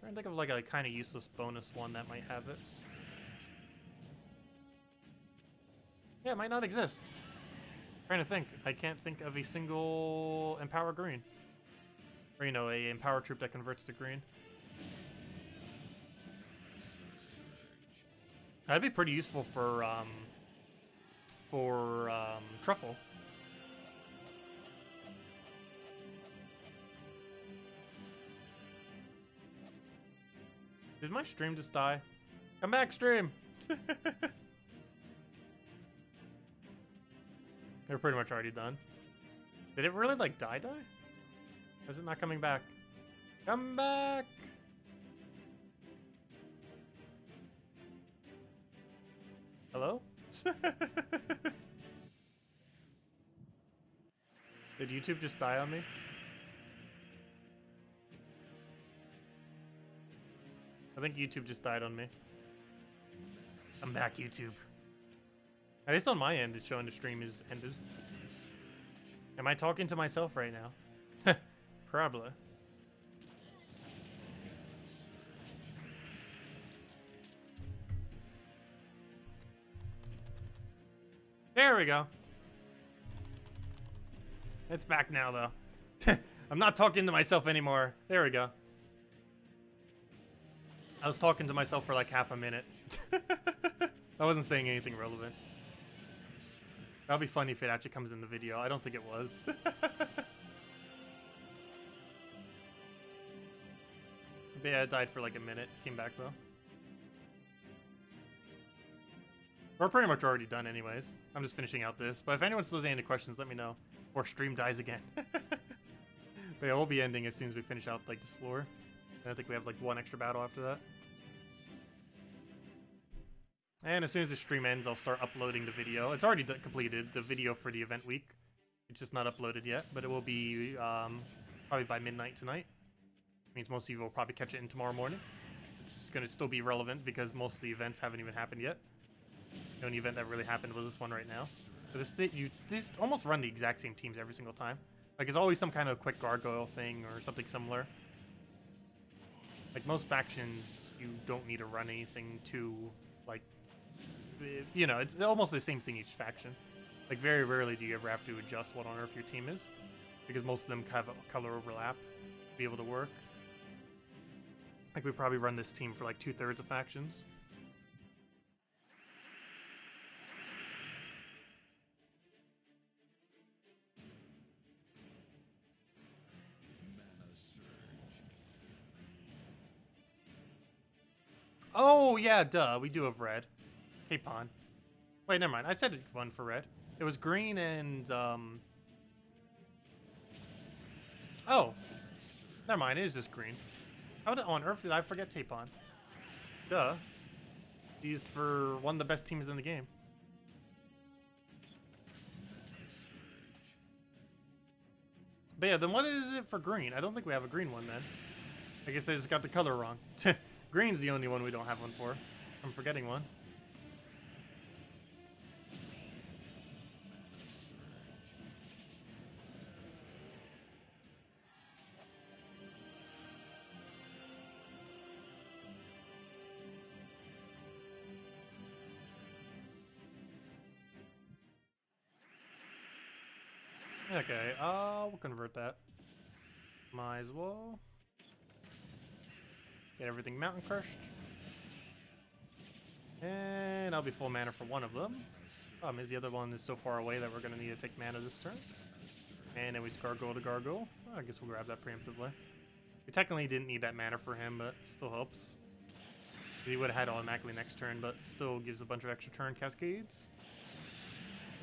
Speaker 1: Trying to think of like a kind of useless bonus one that might have it. Yeah, it might not exist. Trying to think. I can't think of a single Empower green. Or, you know, a Empower troop that converts to green. That'd be pretty useful for Truffle. Did my stream just die? Come back, stream! They're pretty much already done. Did it really, like, die? Or is it not coming back? Come back! Hello? Did YouTube just die on me? I think YouTube just died on me. I'm back, YouTube. At least on my end, it's showing the stream is ended. Am I talking to myself right now? Probably. There we go. It's back now, though. I'm not talking to myself anymore. There we go. I was talking to myself for like half a minute. I wasn't saying anything relevant. That'll be funny if it actually comes in the video. I don't think it was. But yeah, it died for like a minute. Came back though. We're pretty much already done anyways. I'm just finishing out this. But if anyone still has any questions, let me know. Or stream dies again. But yeah, we'll be ending as soon as we finish out like this floor. And I think we have like one extra battle after that. And as soon as the stream ends, I'll start uploading the video. It's already completed, the video for the event week. It's just not uploaded yet, but it will be probably by midnight tonight. Means most of you will probably catch it in tomorrow morning. It's going to still be relevant because most of the events haven't even happened yet. The only event that really happened was this one right now. So you just almost run the exact same teams every single time. Like, it's always some kind of quick gargoyle thing or something similar. Like, most factions, you don't need to run anything too, like, you know, it's almost the same thing each faction. Like, very rarely do you ever have to adjust what on earth your team is, because most of them have a color overlap to be able to work. Like, we probably run this team for like 2/3 of factions. Oh, yeah, duh. We do have red. Capon. Wait, never mind. I said one for red. It was green and, oh. Never mind. It is just green. How on earth did I forget Tapon? Duh. Used for one of the best teams in the game. But yeah, then what is it for green? I don't think we have a green one then. I guess they just got the color wrong. Green's the only one we don't have one for. I'm forgetting one. Okay, we'll convert that. Might as well. Get everything mountain crushed. And I'll be full mana for one of them. Problem is the other one is so far away that we're going to need to take mana this turn. And then we just gargoyle to gargoyle. Oh, I guess we'll grab that preemptively. We technically didn't need that mana for him, but still helps. He would have had automatically next turn, but still gives a bunch of extra turn cascades.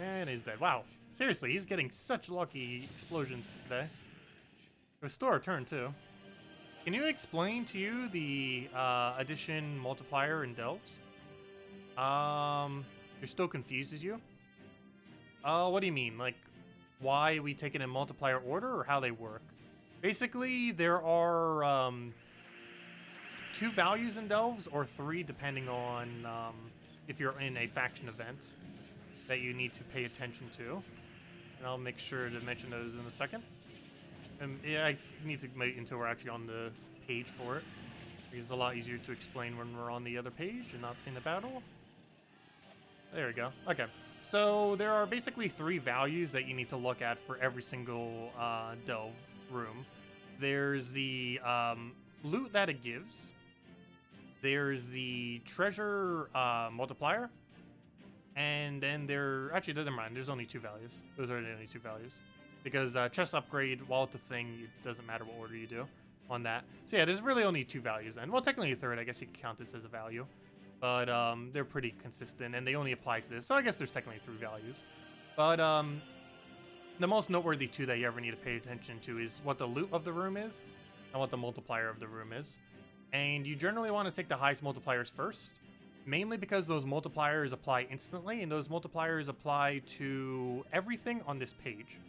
Speaker 1: And he's dead. Wow. Seriously, he's getting such lucky explosions today. Restore a turn, too. Can you explain to you the addition multiplier in Delves? You're still confused as you? What do you mean? Like, why we take it in multiplier order or how they work? Basically, there are 2 values in Delves or 3 depending on if you're in a faction event. that you need to pay attention to. And I'll make sure to mention those in a second. And yeah, I need to wait until we're actually on the page for it. Because it's a lot easier to explain when we're on the other page and not in the battle. There we go. Okay. So there are basically 3 values that you need to look at for every single delve room. There's the loot that it gives. There's the treasure multiplier. And then actually, it doesn't mind. There's only 2 values. Those are the only 2 values. Because chest upgrade, while it's a thing, it doesn't matter what order you do on that. So yeah, there's really only 2 values then. Well, technically a third. I guess you could count this as a value. But they're pretty consistent, and they only apply to this. So I guess there's technically 3 values. But the most noteworthy 2 that you ever need to pay attention to is what the loot of the room is and what the multiplier of the room is. And you generally want to take the highest multipliers first. Mainly because those multipliers apply instantly, and those multipliers apply to everything on this page.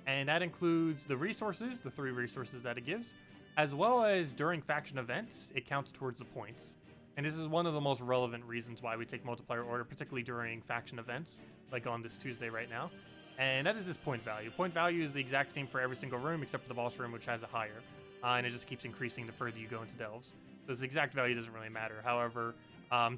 Speaker 1: And that includes the resources, the 3 resources that it gives, as well as during faction events, it counts towards the points. And this is one of the most relevant reasons why we take multiplier order, particularly during faction events, like on this Tuesday right now. And that is this point value. Point value is the exact same for every single room except for the boss room, which has a higher. And it just keeps increasing the further you go into delves. So this exact value doesn't really matter. However,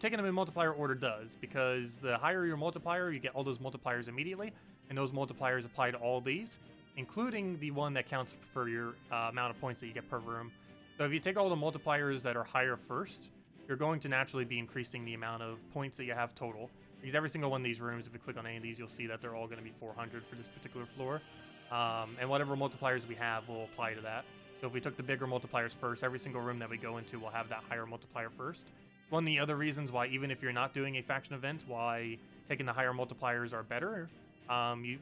Speaker 1: taking them in multiplier order does, because the higher your multiplier, you get all those multipliers immediately, and those multipliers apply to all these, including the one that counts for your amount of points that you get per room. So if you take all the multipliers that are higher first, you're going to naturally be increasing the amount of points that you have total, because every single one of these rooms, if you click on any of these, you'll see that they're all going to be 400 for this particular floor, and whatever multipliers we have will apply to that. So if we took the bigger multipliers first, every single room that we go into will have that higher multiplier first. One of the other reasons why, even if you're not doing a faction event, why taking the higher multipliers are better,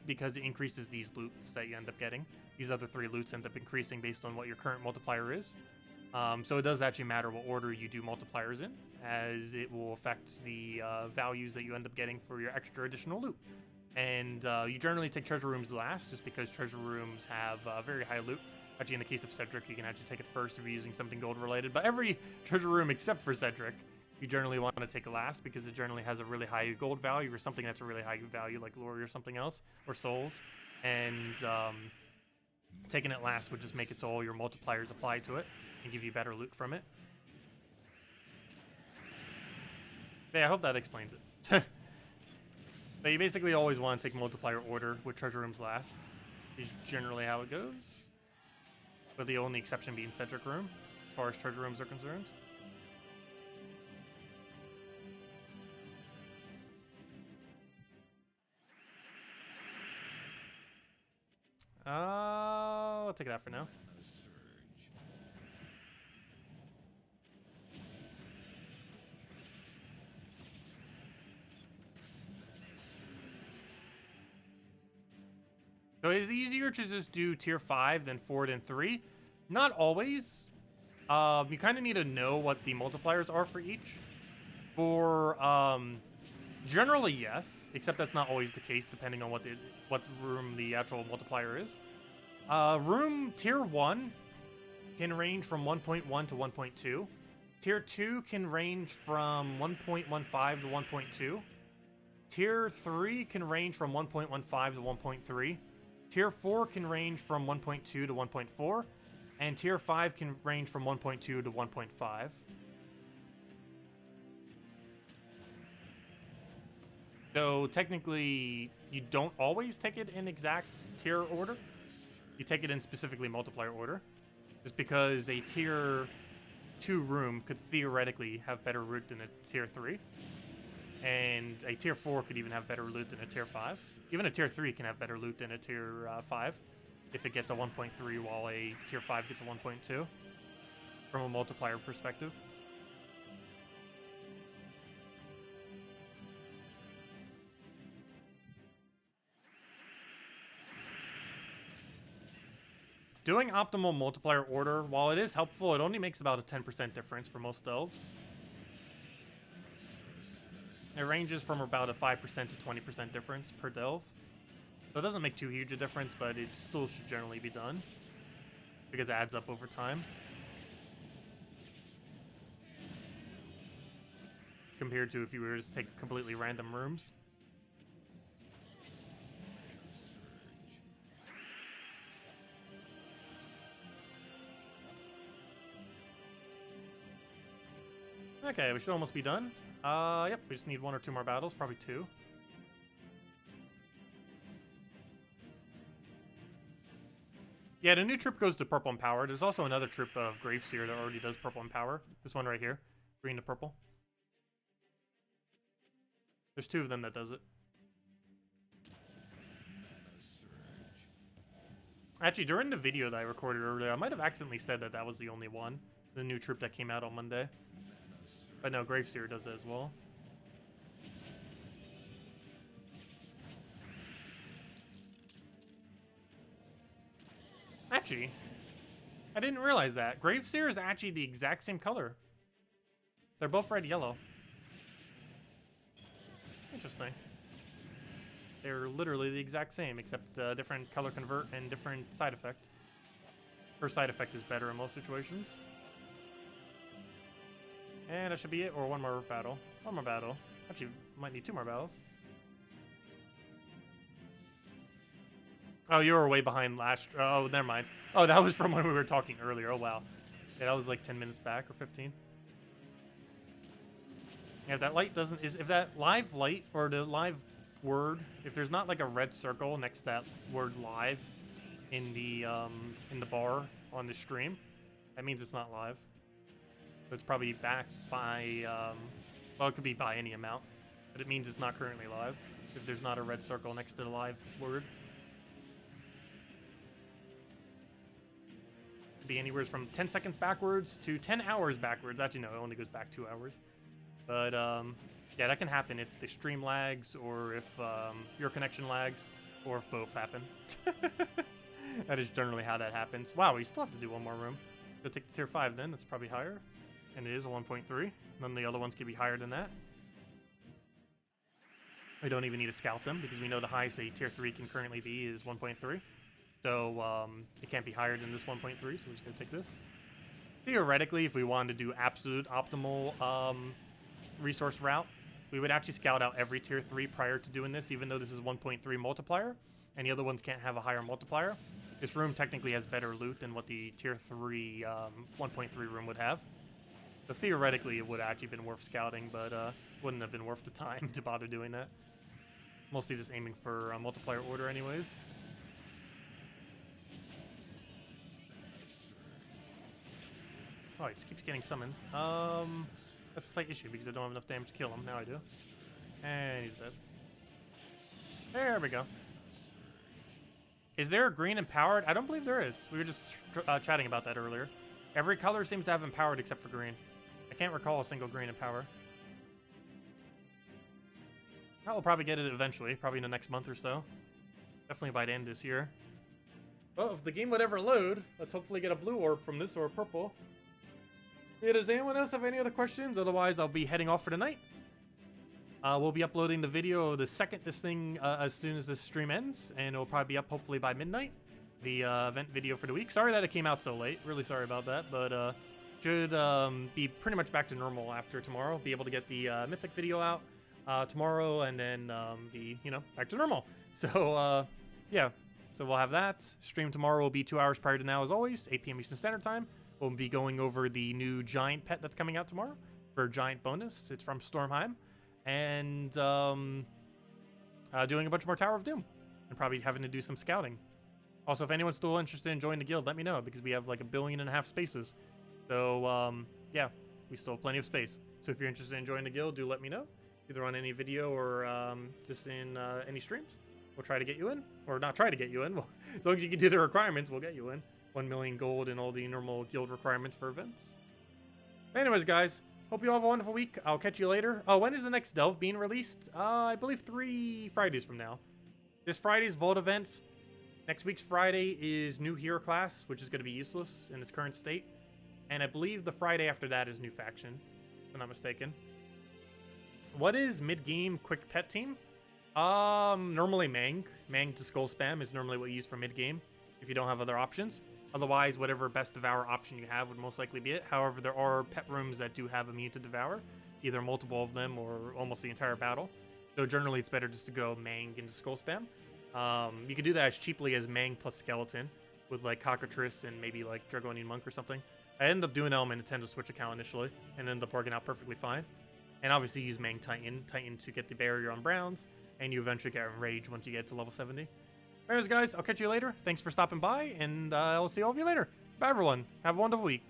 Speaker 1: because it increases these loots that you end up getting. These other 3 loots end up increasing based on what your current multiplier is. So it does actually matter what order you do multipliers in, as it will affect the values that you end up getting for your extra additional loot. And you generally take treasure rooms last, just because treasure rooms have very high loot. Actually, in the case of Cedric, you can actually take it first if you're using something gold related. But every treasure room except for Cedric, you generally want to take it last, because it generally has a really high gold value or something that's a really high value, like glory or something else, or souls. And taking it last would just make it so all your multipliers apply to it and give you better loot from it. Yeah, I hope that explains it. But you basically always want to take multiplier order with treasure rooms last. Is generally how it goes. With the only exception being Cedric room, as far as treasure rooms are concerned. I'll take it out for now. So it's easier to just do tier 5 than 4 than 3. Not always. You kind of need to know what the multipliers are for each. For generally yes, except that's not always the case depending on what room the actual multiplier is. Room tier 1 can range from 1.1 to 1.2. Tier 2 can range from 1.15 to 1.2. Tier 3 can range from 1.15 to 1.3. Tier 4 can range from 1.2 to 1.4, and Tier 5 can range from 1.2 to 1.5. So technically, you don't always take it in exact tier order. You take it in specifically multiplier order, just because a Tier 2 room could theoretically have better loot than a Tier 3. And a Tier 4 could even have better loot than a Tier 5. Even a Tier 3 can have better loot than a Tier 5 if it gets a 1.3 while a Tier 5 gets a 1.2 from a multiplier perspective. Doing optimal multiplier order, while it is helpful, it only makes about a 10% difference for most elves. It ranges from about a 5% to 20% difference per delve. So it doesn't make too huge a difference, but it still should generally be done, because it adds up over time. Compared to if you were to just take completely random rooms. Okay, we should almost be done. Yep, we just need 1 or 2 more battles, probably 2. Yeah, the new trip goes to purple and power. There's also another trip of Graveseer that already does purple and power. This one right here, green to purple. There's 2 of them that does it. Actually, during the video that I recorded earlier, I might have accidentally said that that was the only one. The new troop that came out on Monday. But no, Graveseer does it as well. Actually, I didn't realize that. Graveseer is actually the exact same color. They're both red-yellow. Interesting. They're literally the exact same, except different color convert and different side effect. Her side effect is better in most situations. And that should be it, or 1 more battle. 1 more battle. Actually, might need 2 more battles. Oh, you were way behind last... Oh, never mind. Oh, that was from when we were talking earlier. Oh, wow. Yeah, that was like 10 minutes back, or 15. Yeah, if that light doesn't... If that live light, or the live word, if there's not like a red circle next to that word live in the bar on the stream, that means it's not live. So it's probably backed by, well, it could be by any amount, but it means it's not currently live if there's not a red circle next to the live word. Could be anywhere from 10 seconds backwards to 10 hours backwards. Actually, no, it only goes back 2 hours. But, yeah, that can happen if the stream lags, or if your connection lags, or if both happen. That is generally how that happens. Wow, we still have to do 1 more room. Go take the tier 5 then, that's probably higher. And it is a 1.3. None of the other ones could be higher than that. We don't even need to scout them, because we know the highest a tier 3 can currently be is 1.3. So it can't be higher than this 1.3, so we're just going to take this. Theoretically, if we wanted to do absolute optimal resource route, we would actually scout out every tier 3 prior to doing this, even though this is 1.3 multiplier, and the other ones can't have a higher multiplier. This room technically has better loot than what the tier 3 1.3 room would have. So theoretically, it would have actually been worth scouting, but wouldn't have been worth the time to bother doing that. Mostly just aiming for multiplier order anyways. Oh, he just keeps getting summons. That's a slight issue because I don't have enough damage to kill him. Now I do. And he's dead. There we go. Is there a green empowered? I don't believe there is. We were just chatting about that earlier. Every color seems to have empowered except for green. I can't recall a single green empower. I'll probably get it eventually, probably in the next month or so. Definitely by the end of this year. Well, if the game would ever load, let's hopefully get a blue orb from this or a purple. Yeah, does anyone else have any other questions? Otherwise, I'll be heading off for the night. We'll be uploading the video the second this thing, as soon as this stream ends, and it'll probably be up hopefully by midnight. The event video for the week. Sorry that it came out so late. Really sorry about that, but should be pretty much back to normal after tomorrow. Be able to get the Mythic video out tomorrow, and then be, you know, back to normal. So yeah, so we'll have that. Stream tomorrow will be 2 hours prior to now, as always, 8 p.m. Eastern Standard Time. We'll be going over the new giant pet that's coming out tomorrow for giant bonus. It's from Stormheim, and doing a bunch more Tower of Doom, and probably having to do some scouting. Also, if anyone's still interested in joining the guild, let me know, because we have like 1.5 billion spaces. So yeah, we still have plenty of space. So if you're interested in joining the guild, do let me know, either on any video or just in any streams. We'll try to get you in, or not try to get you in. Well, as long as you can do the requirements, we'll get you in. 1 million gold and all the normal guild requirements for events. Anyways, guys, hope you all have a wonderful week. I'll catch you later. Oh, when is the next Delve being released? I believe 3 Fridays from now. This Friday's Vault event. Next week's Friday is new hero class, which is going to be useless in its current state. And I believe the Friday after that is new faction, if I'm not mistaken. What is mid-game quick pet team? Normally Mang. Mang to Skull Spam is normally what you use for mid-game, if you don't have other options. Otherwise, whatever best Devour option you have would most likely be it. However, there are pet rooms that do have immune to Devour, either multiple of them or almost the entire battle. So generally, it's better just to go Mang into Skull Spam. You can do that as cheaply as Mang plus Skeleton, with like Cockatrice and maybe like Dragonian Monk or something. I ended up doing that on my Nintendo Switch account initially, and ended up working out perfectly fine. And obviously use Mang Titan to get the barrier on Browns, and you eventually get Enrage once you get to level 70. Anyways, guys, I'll catch you later. Thanks for stopping by, and I'll see all of you later. Bye, everyone. Have a wonderful week.